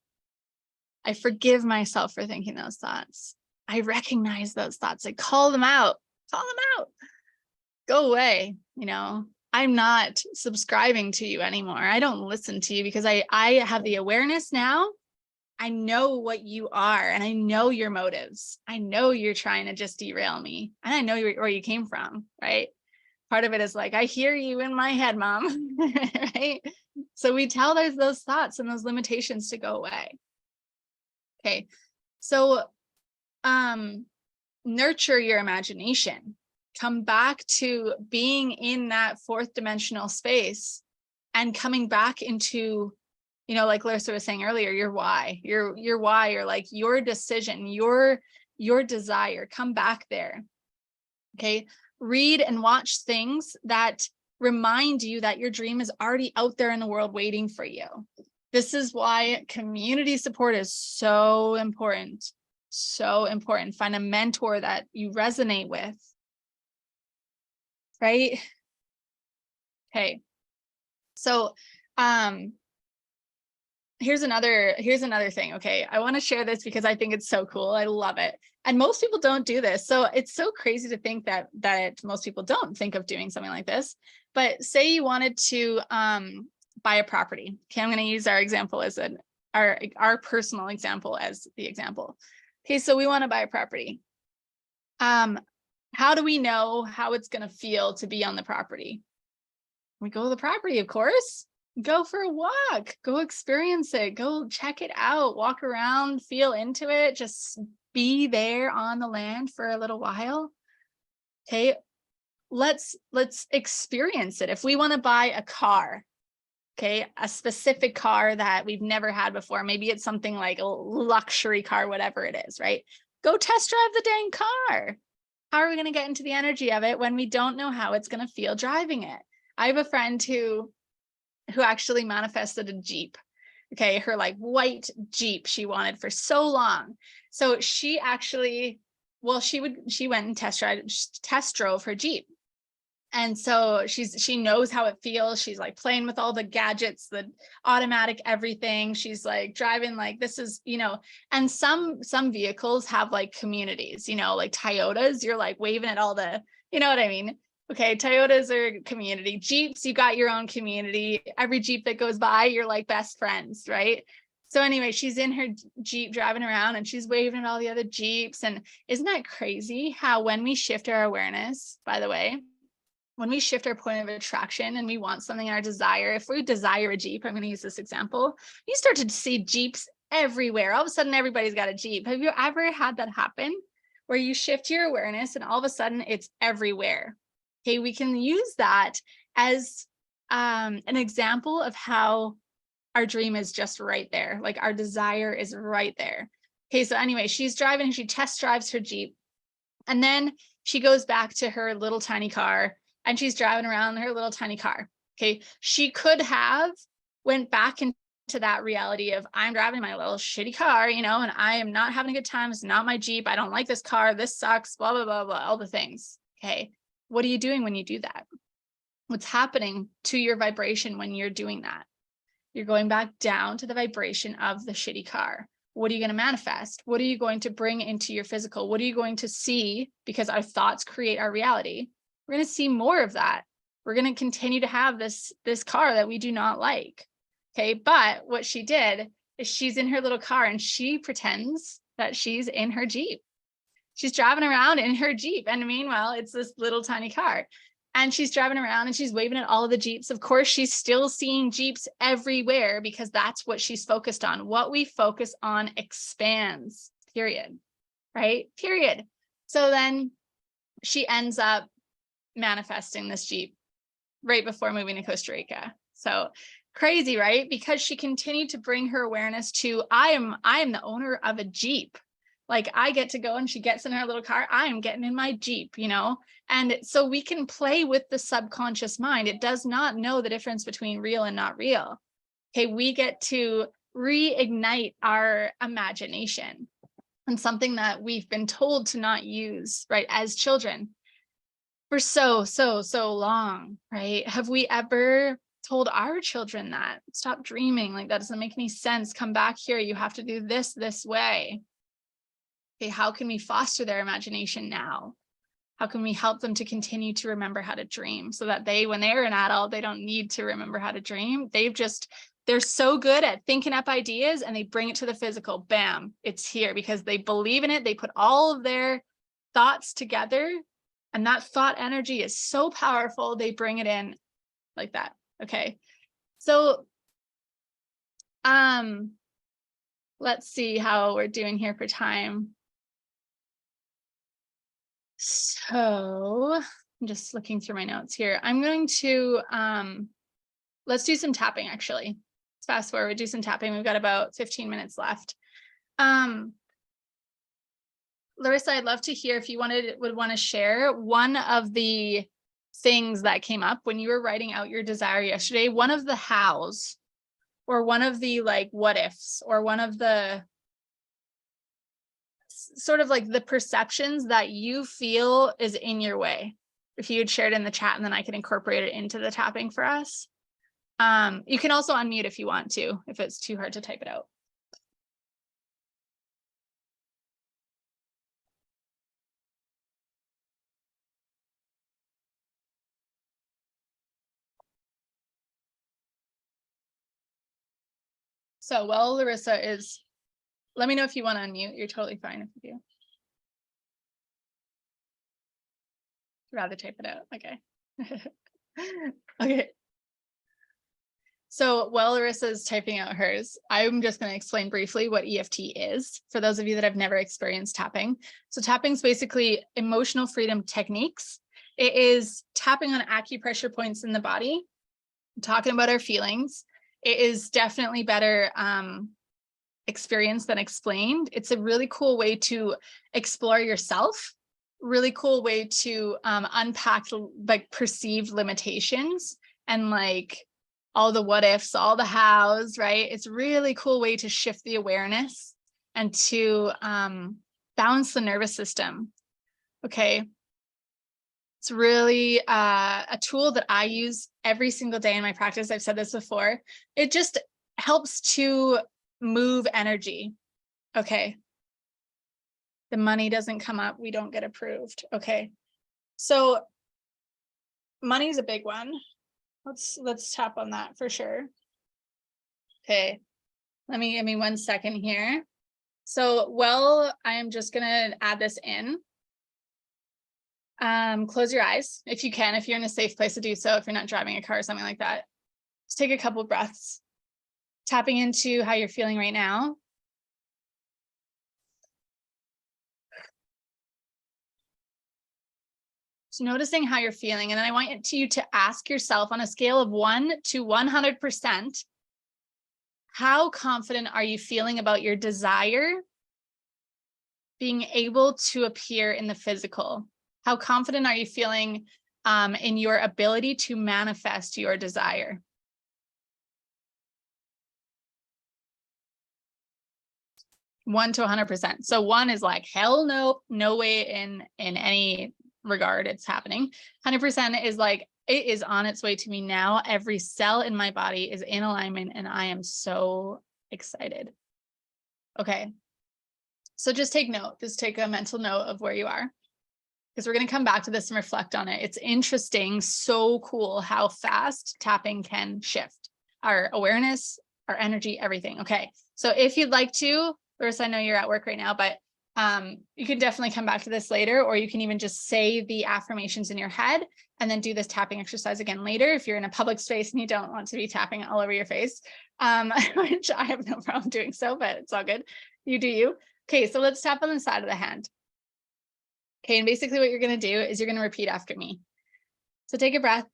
Speaker 1: I forgive myself for thinking those thoughts. I recognize those thoughts. I call them out. Call them out. Go away. I'm not subscribing to you anymore. I don't listen to you because I have the awareness now. I know what you are, and I know your motives. I know you're trying to just derail me, and I know where you came from, right? Part of it is like, I hear you in my head, mom, right? So we tell those thoughts and those limitations to go away. Okay. So nurture your imagination. Come back to being in that fourth dimensional space and coming back into, like Larissa was saying earlier, your why, your why, or like your decision, your desire. Come back there. Okay. Read and watch things that remind you that your dream is already out there in the world waiting for you. This is why community support is so important. So important. Find a mentor that you resonate with. Right? Okay. So here's another thing. Okay. I want to share this because I think it's so cool. I love it. And most people don't do this. So it's so crazy to think that most people don't think of doing something like this. But say you wanted to buy a property. Okay, I'm going to use our example as our personal example as the example. Okay, so we want to buy a property. How do we know how it's going to feel to be on the property? We go to the property, of course. Go for a walk, go experience it, go check it out, walk around, feel into it, just be there on the land for a little while. Okay, let's experience it. If we want to buy a car, okay, a specific car that we've never had before, maybe it's something like a luxury car, whatever it is, right? Go test drive the dang car. How are we going to get into the energy of it when we don't know how it's going to feel driving it? I have a friend who actually manifested a Jeep. Okay, her like white Jeep she wanted for so long. So she actually, she went and test drove her Jeep. And so she knows how it feels. She's like playing with all the gadgets, the automatic everything. She's like driving like this is, and some vehicles have like communities, like Toyotas, you're like waving at all the, you know what I mean? Okay, Toyotas are community. Jeeps, you got your own community. Every Jeep that goes by, you're like best friends, right? So anyway, she's in her Jeep driving around and she's waving at all the other Jeeps. And isn't that crazy how when we shift our awareness, by the way, when we shift our point of attraction and we want something in our desire, if we desire a Jeep, I'm going to use this example, you start to see Jeeps everywhere. All of a sudden, everybody's got a Jeep. Have you ever had that happen where you shift your awareness and all of a sudden it's everywhere? Okay, we can use that as an example of how our dream is just right there. Like our desire is right there. Okay, so anyway, she's driving and she test drives her Jeep. And then she goes back to her little tiny car and she's driving around her little tiny car. Okay, she could have went back into that reality of I'm driving my little shitty car, and I am not having a good time. It's not my Jeep. I don't like this car. This sucks, blah, blah, blah, blah, all the things. Okay, what are you doing when you do that? What's happening to your vibration when you're doing that? You're going back down to the vibration of the shitty car. What are you going to manifest? What are you going to bring into your physical? What are you going to see? Because our thoughts create our reality. We're going to see more of that. We're going to continue to have this car that we do not like. Okay. But what she did is she's in her little car and she pretends that she's in her Jeep. She's driving around in her Jeep. And meanwhile, it's this little tiny car. And she's driving around and she's waving at all of the Jeeps. Of course, she's still seeing Jeeps everywhere because that's what she's focused on. What we focus on expands, period. Right? Period. So then she ends up manifesting this Jeep right before moving to Costa Rica. So crazy, right? Because she continued to bring her awareness to I am the owner of a Jeep. Like I get to go and she gets in her little car. I am getting in my Jeep, And so we can play with the subconscious mind. It does not know the difference between real and not real. Okay, we get to reignite our imagination and something that we've been told to not use, right, as children for so long, right? Have we ever told our children that. Stop dreaming. Like, that doesn't make any sense. Come back here. You have to do this way. Okay, how can we foster their imagination now? How can we help them to continue to remember how to dream so that they, when they're an adult, they don't need to remember how to dream. They're so good at thinking up ideas and they bring it to the physical. Bam, it's here because they believe in it. They put all of their thoughts together and that thought energy is so powerful. They bring it in like that. Okay. So, let's see how we're doing here for time. So I'm just looking through my notes here. I'm going to, let's do some tapping actually. Let's fast forward, do some tapping. We've got about 15 minutes left. Larissa, I'd love to hear if you would want to share one of the things that came up when you were writing out your desire yesterday, one of the hows, or one of the like what ifs, or one of the sort of like the perceptions that you feel is in your way. If you had shared in the chat and then I could incorporate it into the tapping for us. You can also unmute if you want to, if it's too hard to type it out. So while Larissa is, let me know if you want to unmute. You're totally fine if you do. Rather type it out. Okay. Okay. So while Larissa is typing out hers, I'm just going to explain briefly what EFT is for those of you that have never experienced tapping. So tapping is basically emotional freedom techniques. It is tapping on acupressure points in the body, talking about our feelings. It is definitely better experienced than explained. It's a really cool way to explore yourself, really cool way to unpack like perceived limitations and like all the what ifs, all the hows, right? It's a really cool way to shift the awareness and to balance the nervous system. Okay. It's really a tool that I use every single day in my practice. I've said this before. It just helps to move energy. Okay. The money doesn't come up. We don't get approved. Okay. So money is a big one. Let's tap on that for sure. Okay. Give me 1 second here. So, well, I am just going to add this in. Close your eyes if you can, if you're in a safe place to do so, if you're not driving a car or something like that. Just take a couple of breaths, tapping into how you're feeling right now. So noticing how you're feeling, and then I want you to ask yourself on a scale of 1 to 100%, how confident are you feeling about your desire being able to appear in the physical? How confident are you feeling in your ability to manifest your desire? One to 100%. So 1 is like, hell no, no way in any regard it's happening. 100% is like, it is on its way to me now. Every cell in my body is in alignment and I am so excited. Okay. So just take note, just take a mental note of where you are, because we're going to come back to this and reflect on it. It's interesting, so cool how fast tapping can shift our awareness, our energy, everything. Okay. So if you'd like to, Larissa, I know you're at work right now, but you can definitely come back to this later, or you can even just say the affirmations in your head and then do this tapping exercise again later if you're in a public space and you don't want to be tapping all over your face, which I have no problem doing so, but it's all good. You do you. Okay, so let's tap on the side of the hand. Okay, and basically what you're going to do is you're going to repeat after me. So take a breath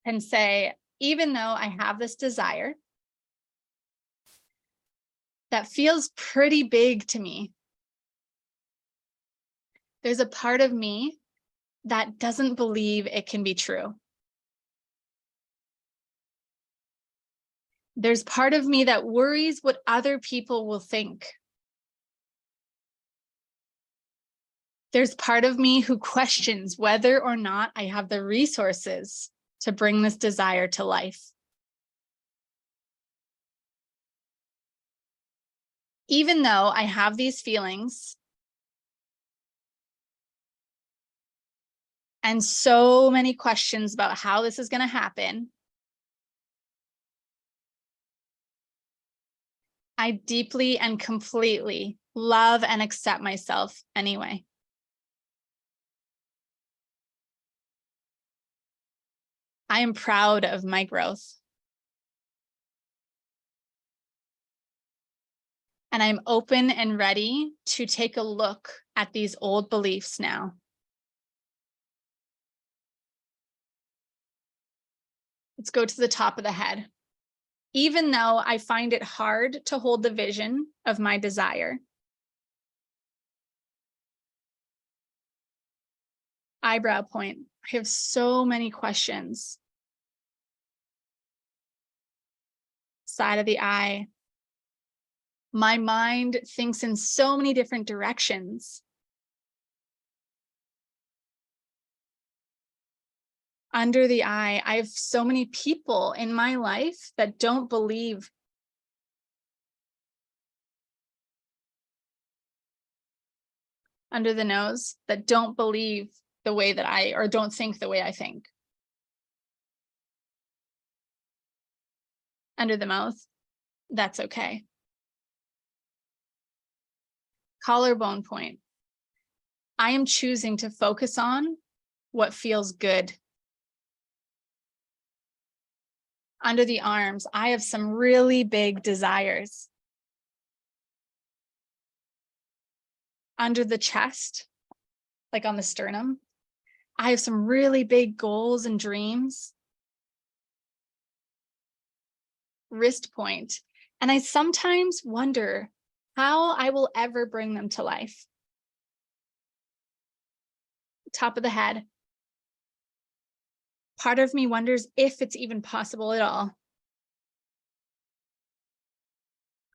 Speaker 1: and say, even though I have this desire that feels pretty big to me, there's a part of me that doesn't believe it can be true. There's part of me that worries what other people will think. There's part of me who questions whether or not I have the resources to bring this desire to life. Even though I have these feelings and so many questions about how this is going to happen, I deeply and completely love and accept myself anyway. I am proud of my growth. And I'm open and ready to take a look at these old beliefs now. Let's go to the top of the head. Even though I find it hard to hold the vision of my desire. Eyebrow point. I have so many questions. Side of the eye. My mind thinks in so many different directions. Under the eye, I have so many people in my life that don't believe. Under the nose, that don't believe the way that or don't think the way I think. Under the mouth, that's okay. Collarbone point. I am choosing to focus on what feels good. Under the arms, I have some really big desires. Under the chest, like on the sternum, I have some really big goals and dreams. Wrist point. And I sometimes wonder how I will ever bring them to life. Top of the head. Part of me wonders if it's even possible at all.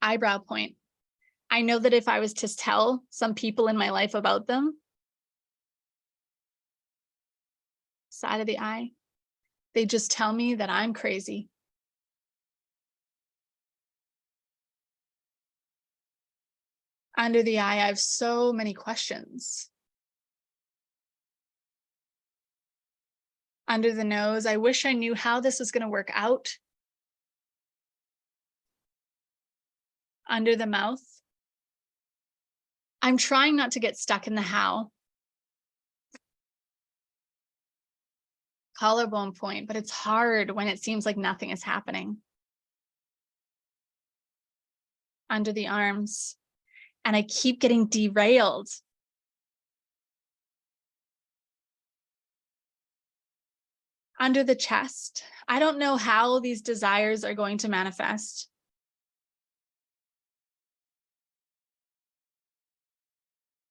Speaker 1: Eyebrow point. I know that if I was to tell some people in my life about them, side of the eye, they just tell me that I'm crazy. Under the eye, I have so many questions. Under the nose, I wish I knew how this was going to work out. Under the mouth, I'm trying not to get stuck in the how. Collarbone point, but it's hard when it seems like nothing is happening. Under the arms, and I keep getting derailed. Under the chest, I don't know how these desires are going to manifest.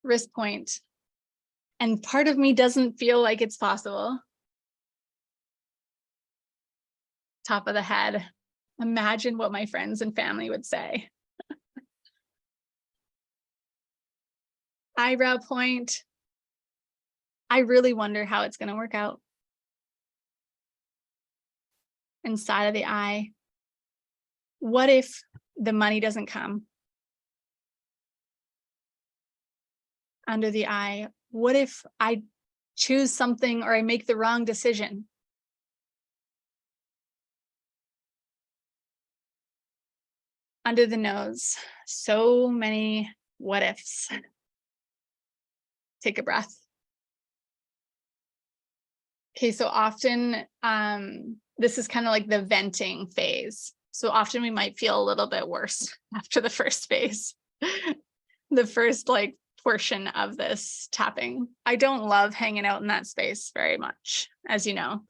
Speaker 1: Wrist point, and part of me doesn't feel like it's possible. Top of the head, imagine what my friends and family would say. Eyebrow point, I really wonder how it's going to work out. And side of the eye, what if the money doesn't come? Under the eye, what if I choose something or I make the wrong decision? Under the nose, so many what ifs. Take a breath. Okay, so often this is kind of like the venting phase. So often we might feel a little bit worse after the first phase, the first like portion of this tapping. I don't love hanging out in that space very much, as you know.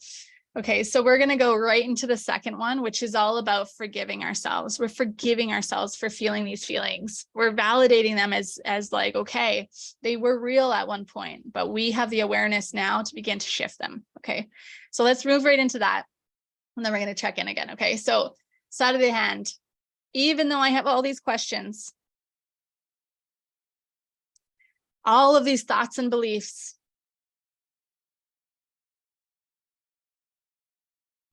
Speaker 1: Okay, so we're going to go right into the second one, which is all about forgiving ourselves. We're forgiving ourselves for feeling these feelings. We're validating them as like, okay, they were real at one point, but we have the awareness now to begin to shift them. Okay, so let's move right into that. And then we're going to check in again. Okay, so side of the hand, even though I have all these questions, all of these thoughts and beliefs.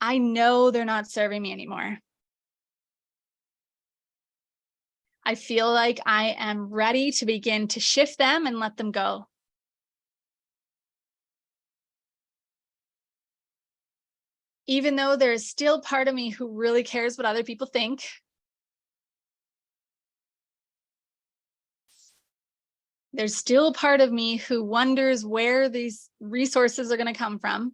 Speaker 1: I know they're not serving me anymore. I feel like I am ready to begin to shift them and let them go. Even though there's still part of me who really cares what other people think, there's still part of me who wonders where these resources are going to come from.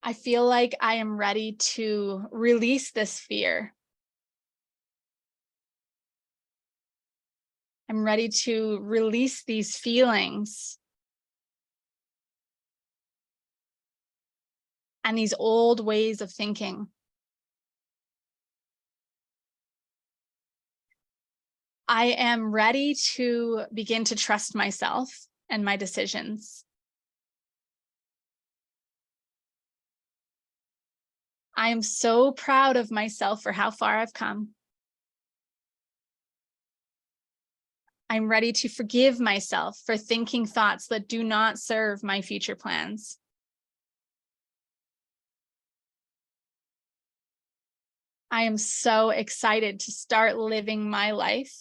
Speaker 1: I feel like I am ready to release this fear. I'm ready to release these feelings and these old ways of thinking. I am ready to begin to trust myself and my decisions. I am so proud of myself for how far I've come. I'm ready to forgive myself for thinking thoughts that do not serve my future plans. I am so excited to start living my life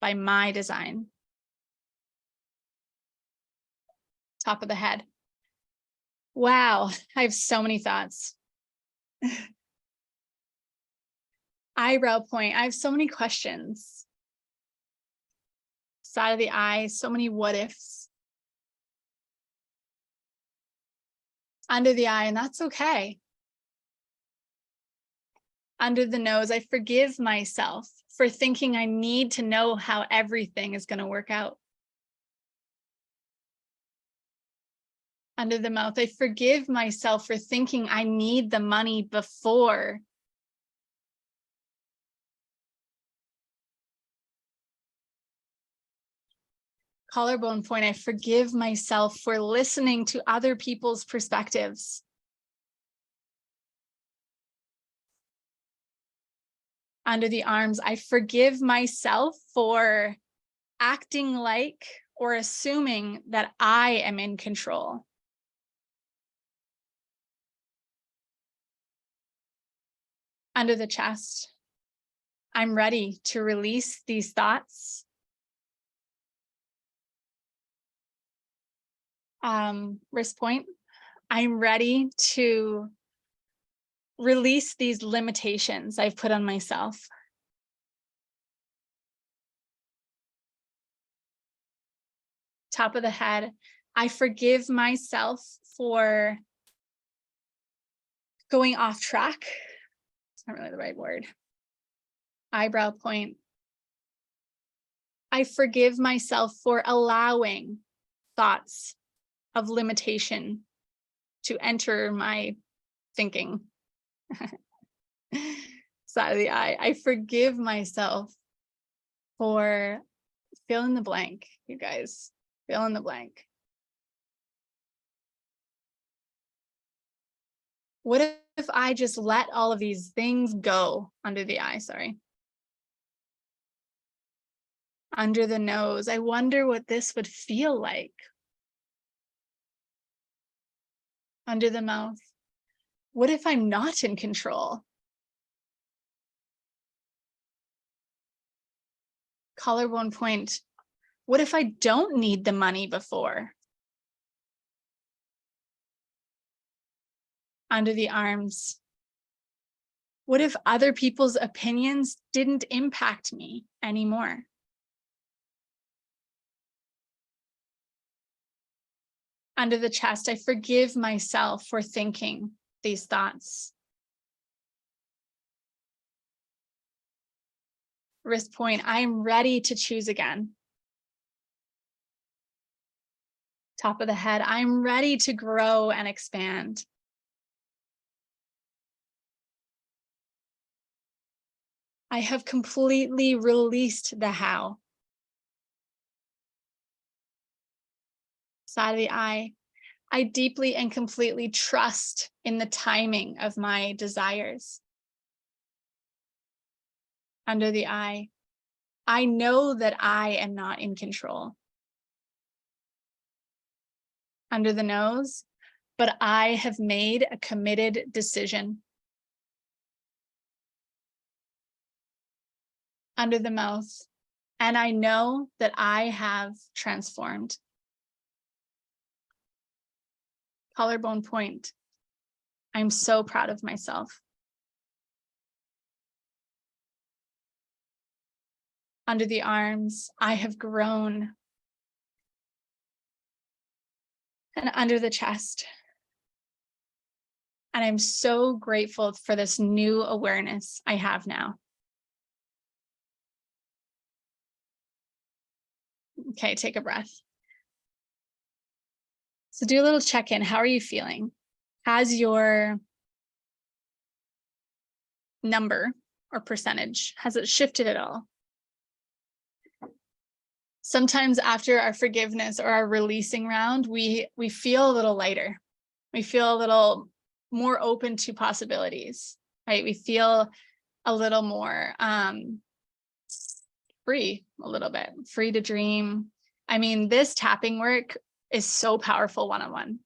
Speaker 1: by my design. Top of the head. Wow, I have so many thoughts. Eyebrow point, I have so many questions. Side of the eye, so many what ifs. Under the eye, and that's okay. Under the nose, I forgive myself for thinking I need to know how everything is going to work out. Under the mouth, I forgive myself for thinking I need the money before. Collarbone point, I forgive myself for listening to other people's perspectives. Under the arms, I forgive myself for acting like or assuming that I am in control. Under the chest, I'm ready to release these thoughts. Wrist point, I'm ready to release these limitations I've put on myself. Top of the head, I forgive myself for going off track. It's not really the right word. Eyebrow point, I forgive myself for allowing thoughts of limitation to enter my thinking. Side of the eye, I forgive myself for fill in the blank, you guys, fill in the blank. What if I just let all of these things go? Under the eye, sorry. Under the nose, I wonder what this would feel like. Under the mouth, what if I'm not in control? Collarbone point, what if I don't need the money before? Under the arms, what if other people's opinions didn't impact me anymore? Under the chest, I forgive myself for thinking these thoughts. Wrist point, I am ready to choose again. Top of the head, I'm ready to grow and expand. I have completely released the how. Side of the eye, I deeply and completely trust in the timing of my desires. Under the eye, I know that I am not in control. Under the nose, but I have made a committed decision. Under the mouth, and I know that I have transformed. Collarbone point. I'm so proud of myself. Under the arms, I have grown. And under the chest. And I'm so grateful for this new awareness I have now. Okay, take a breath. So do a little check-in. How are you feeling? Has your number or percentage, has it shifted at all? Sometimes after our forgiveness or our releasing round, we feel a little lighter. We feel a little more open to possibilities, right? We feel a little more free, a little bit free to dream. I mean, this tapping work is so powerful one-on-one.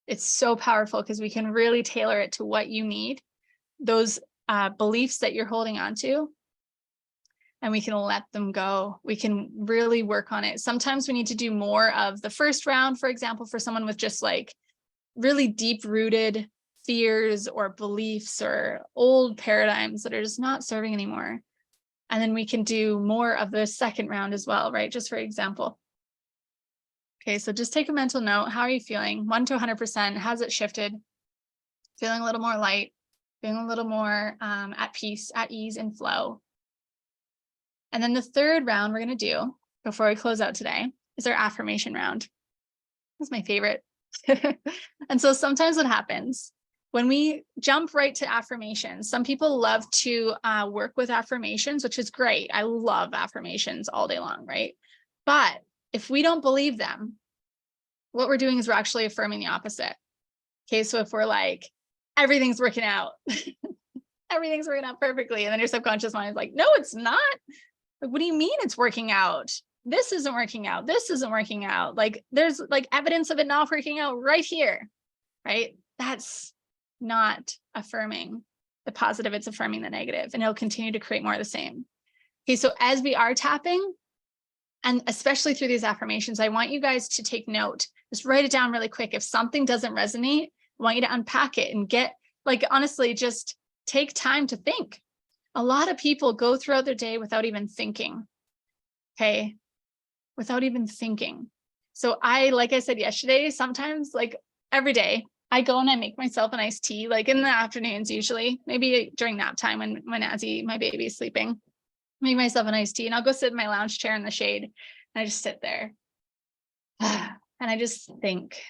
Speaker 1: It's so powerful because we can really tailor it to what you need, those beliefs that you're holding on to, and we can let them go. We can really work on it. Sometimes we need to do more of the first round, for example, for someone with just like really deep-rooted fears or beliefs or old paradigms that are just not serving anymore. And then we can do more of the second round as well, right? Just for example. Okay, so just take a mental note. How are you feeling? 1 to 100%. Has it shifted? Feeling a little more light, feeling a little more at peace, at ease, and flow. And then the third round we're going to do before we close out today is our affirmation round. That's my favorite. And so sometimes what happens when we jump right to affirmations, some people love to work with affirmations, which is great. I love affirmations all day long, right? But if we don't believe them, what we're doing is we're actually affirming the opposite. Okay, so if we're like, everything's working out, everything's working out perfectly, and then your subconscious mind is like, no, it's not. Like, what do you mean it's working out? This isn't working out. This isn't working out. Like, there's like evidence of it not working out right here, right? That's not affirming the positive, it's affirming the negative, and it'll continue to create more of the same. Okay, so as we are tapping, and especially through these affirmations, I want you guys to take note. Just write it down really quick. If something doesn't resonate, I want you to unpack it and get, like, honestly, just take time to think. A lot of people go throughout their day without even thinking, okay? Without even thinking. So like I said yesterday, sometimes, like every day, I go and I make myself an iced tea, like in the afternoons usually, maybe during nap time when Azzy, my baby, is sleeping. Make myself an iced tea and I'll go sit in my lounge chair in the shade and I just sit there and I just think.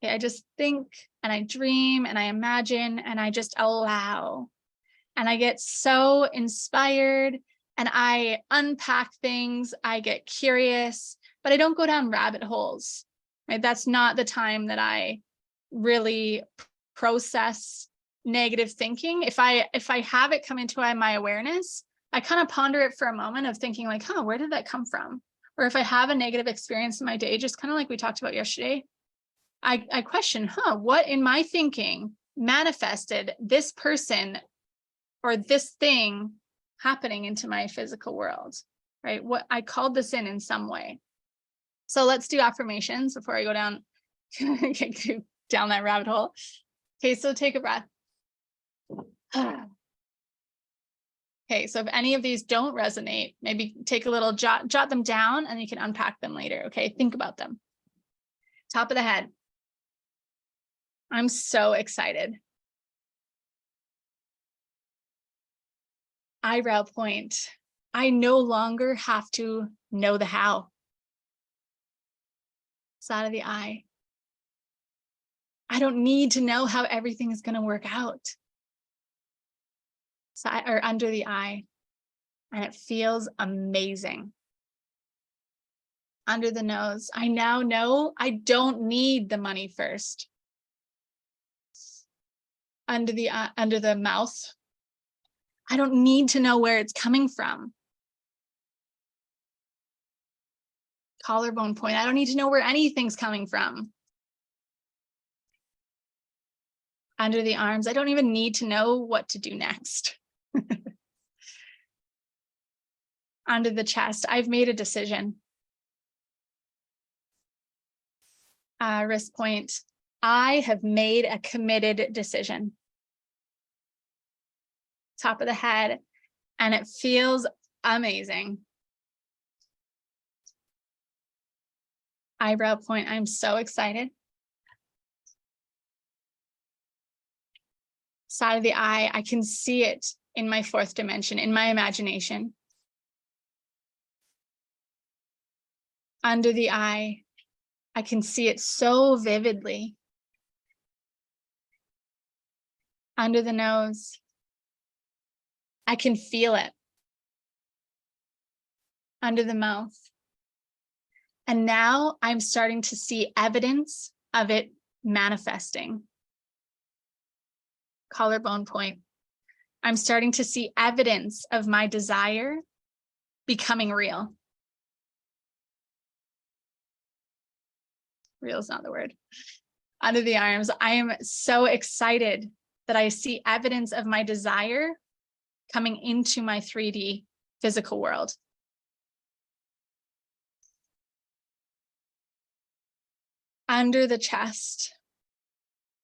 Speaker 1: Okay, I just think and I dream and I imagine and I just allow. And I get so inspired and I unpack things. I get curious, but I don't go down rabbit holes, right? That's not the time that I really process negative thinking. If I have it come into my awareness, I kind of ponder it for a moment of thinking like, where did that come from? Or if I have a negative experience in my day, just kind of like we talked about yesterday, I question, what in my thinking manifested this person or this thing happening into my physical world, right? What I called this in some way. So let's do affirmations before I go down, down that rabbit hole. Okay, so take a breath. Okay, so if any of these don't resonate, maybe take a little jot them down and you can unpack them later. Okay, think about them. Top of the head. I'm so excited. Eyebrow point. I no longer have to know the how. Side of the eye. I don't need to know how everything is going to work out. Side or under the eye. And it feels amazing. Under the nose. I now know I don't need the money first. Under the mouth. I don't need to know where it's coming from. Collarbone point. I don't need to know where anything's coming from. Under the arms. I don't even need to know what to do next. Under the chest. I've made a decision. Wrist point. I have made a committed decision. Top of the head. And it feels amazing. Eyebrow point. I'm so excited. Side of the eye. I can see it in my fourth dimension, in my imagination. Under the eye. I can see it so vividly. Under the nose. I can feel it. Under the mouth. And now I'm starting to see evidence of it manifesting. Collarbone point. I'm starting to see evidence of my desire becoming real. Real is not the word. Under the arms, I am so excited that I see evidence of my desire coming into my 3D physical world. Under the chest,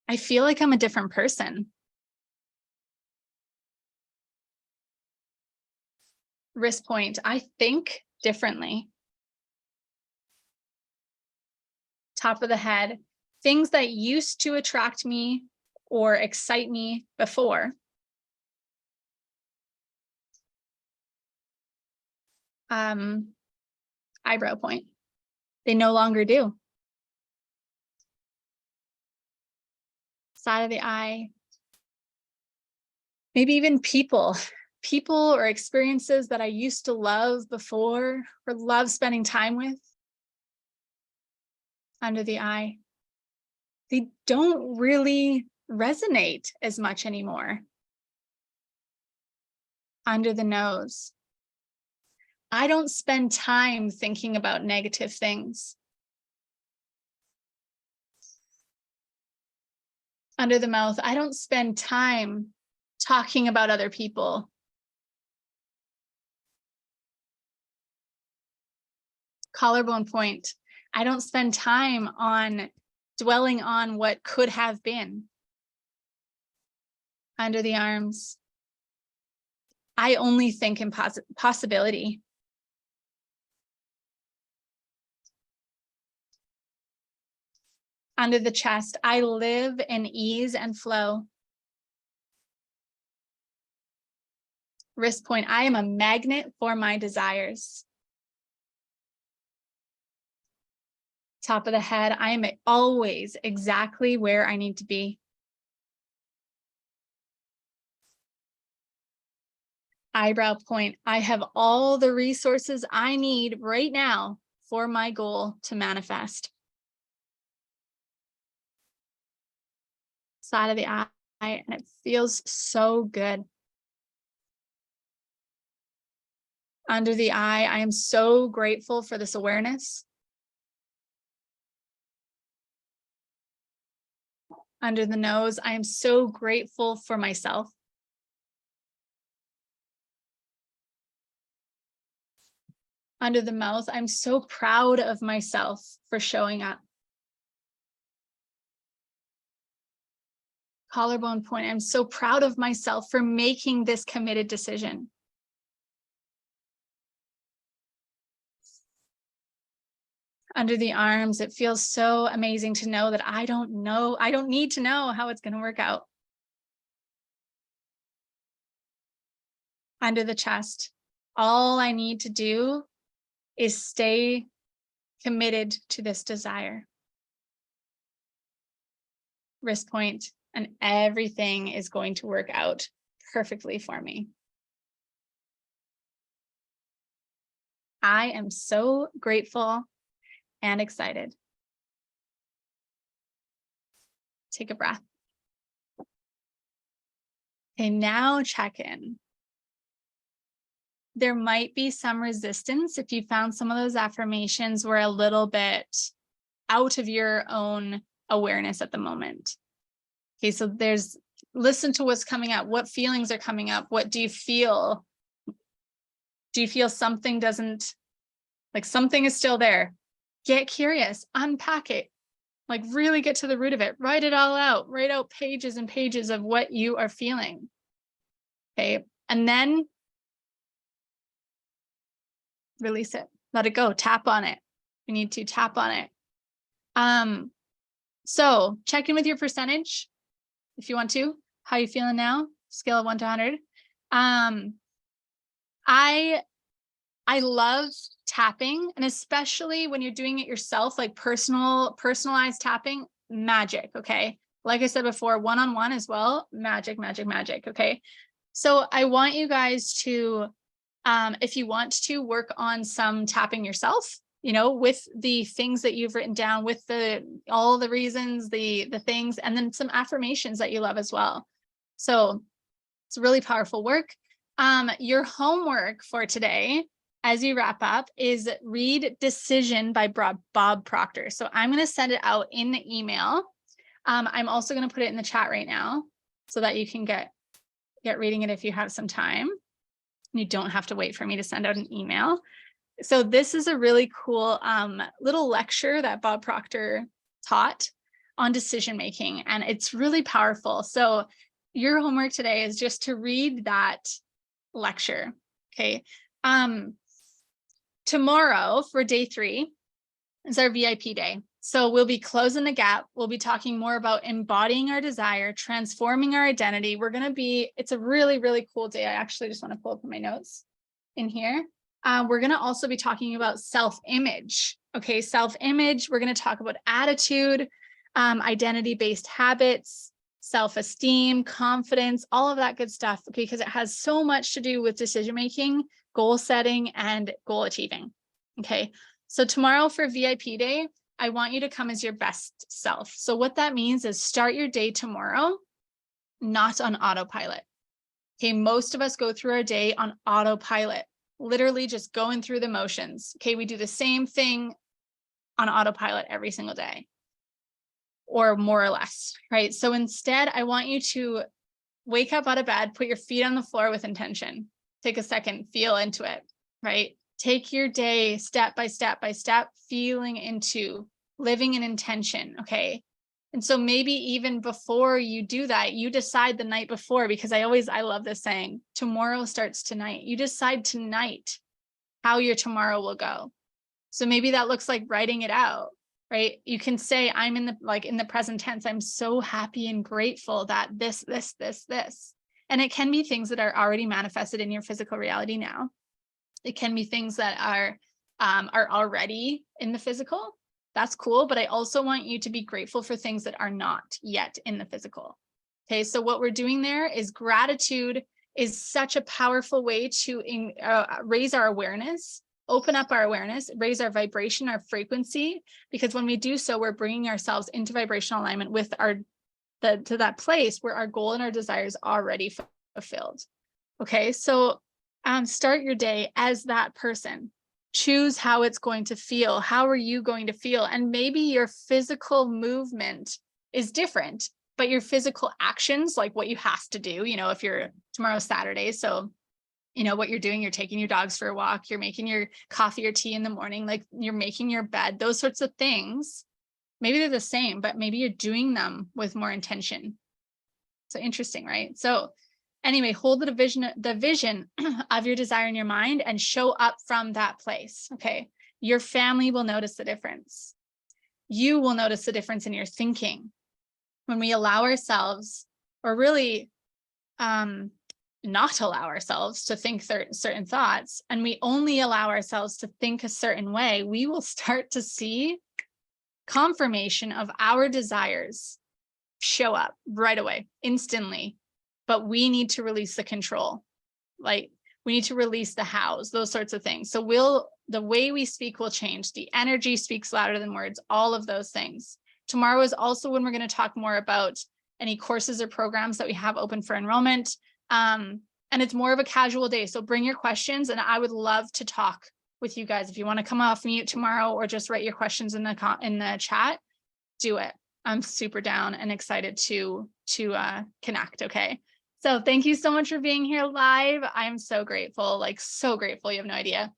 Speaker 1: I feel like I'm a different person. Wrist point, I think differently. Top of the head, things that used to attract me or excite me before. Eyebrow point, they no longer do. Side of the eye, maybe even people or experiences that I used to love before or love spending time with. Under the eye, they don't really resonate as much anymore. Under the nose, I don't spend time thinking about negative things. Under the mouth, I don't spend time talking about other people. Collarbone point, I don't spend time on dwelling on what could have been. Under the arms, I only think in possibility. Under the chest, I live in ease and flow. Wrist point, I am a magnet for my desires. Top of the head, I am always exactly where I need to be. Eyebrow point, I have all the resources I need right now for my goal to manifest. Side of the eye, and it feels so good. Under the eye, I am so grateful for this awareness. Under the nose, I am so grateful for myself. Under the mouth, I'm so proud of myself for showing up. Collarbone point, I'm so proud of myself for making this committed decision. Under the arms, it feels so amazing to know that I don't need to know how it's going to work out. Under the chest, all I need to do is stay committed to this desire. Wrist point, and everything is going to work out perfectly for me. I am so grateful and excited. Take a breath. Okay, now check in. there might be some resistance if you found some of those affirmations were a little bit out of your own awareness at the moment. Okay, so listen to what's coming up. What feelings are coming up? What do you feel? Do you feel something something is still there? Get curious, unpack it, like really get to the root of it, write it all out, write out pages and pages of what you are feeling. Okay, and then release it, let it go, tap on it. You need to tap on it. So check in with your percentage if you want to. How you feeling now? Scale of 1 to 100. I love tapping, and especially when you're doing it yourself, like personalized tapping, magic. Okay. Like I said before, one-on-one as well, magic, magic, magic. Okay. So I want you guys to, if you want to work on some tapping yourself, with the things that you've written down, with all the reasons, the things, and then some affirmations that you love as well. So it's really powerful work. Your homework for today, as you wrap up, is read Decision by Bob Proctor. So I'm going to send it out in the email. I'm also going to put it in the chat right now so that you can get reading it if you have some time. You don't have to wait for me to send out an email. So this is a really cool little lecture that Bob Proctor taught on decision making, and it's really powerful. So your homework today is just to read that lecture. Okay. Tomorrow for day 3 is our VIP day. So we'll be closing the gap. We'll be talking more about embodying our desire, transforming our identity. It's a really, really cool day. I actually just want to pull up my notes in here. We're going to also be talking about self-image. Okay, self-image. We're going to talk about attitude, identity-based habits, self-esteem, confidence, all of that good stuff, because it has so much to do with decision-making, goal setting, and goal achieving. Okay, so tomorrow for VIP day, I want you to come as your best self. So what that means is start your day tomorrow, not on autopilot. Okay, most of us go through our day on autopilot, literally just going through the motions. Okay, we do the same thing on autopilot every single day, or more or less, right? So instead, I want you to wake up out of bed, put your feet on the floor with intention. Take a second, feel into it, right? Take your day step by step by step, feeling into living in intention, okay? And so maybe even before you do that, you decide the night before, because I love this saying, tomorrow starts tonight. You decide tonight how your tomorrow will go. So maybe that looks like writing it out, right? You can say, I'm in the present tense, I'm so happy and grateful that this. And it can be things that are already manifested in your physical reality now. It can be things that are already in the physical. That's cool. But I also want you to be grateful for things that are not yet in the physical. Okay. So what we're doing there is gratitude is such a powerful way to raise our awareness, open up our awareness, raise our vibration, our frequency, because when we do so, we're bringing ourselves into vibrational alignment with to that place where our goal and our desires are already fulfilled. Okay. So start your day as that person. Choose how it's going to feel. How are you going to feel? And maybe your physical movement is different, but your physical actions, like what you have to do, if tomorrow's Saturday. So, what you're doing, you're taking your dogs for a walk, you're making your coffee or tea in the morning, like you're making your bed, those sorts of things. Maybe they're the same, but maybe you're doing them with more intention. So interesting, right? So anyway, hold the vision of your desire in your mind and show up from that place. Okay. Your family will notice the difference. You will notice the difference in your thinking when we allow ourselves, or really not allow ourselves to think certain thoughts, and we only allow ourselves to think a certain way. We will start to see confirmation of our desires show up right away, instantly. But we need to release the control. Like we need to release the hows, those sorts of things. So the way we speak will change. The energy speaks louder than words, all of those things. Tomorrow is also when we're going to talk more about any courses or programs that we have open for enrollment. and it's more of a casual day. So bring your questions, and I would love to talk with you guys. If you want to come off mute tomorrow or just write your questions in the chat, do it. I'm super down and excited to connect. Okay. So thank you so much for being here live. I'm so grateful, like so grateful. You have no idea.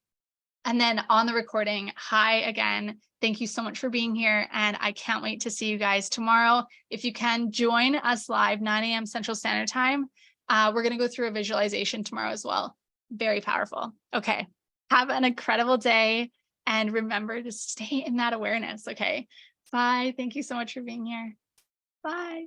Speaker 1: And then on the recording, hi again. Thank you so much for being here. And I can't wait to see you guys tomorrow. If you can join us live, 9 a.m. Central Standard Time. We're going to go through a visualization tomorrow as well. Very powerful. Okay. Have an incredible day. And remember to stay in that awareness. Okay. Bye. Thank you so much for being here. Bye.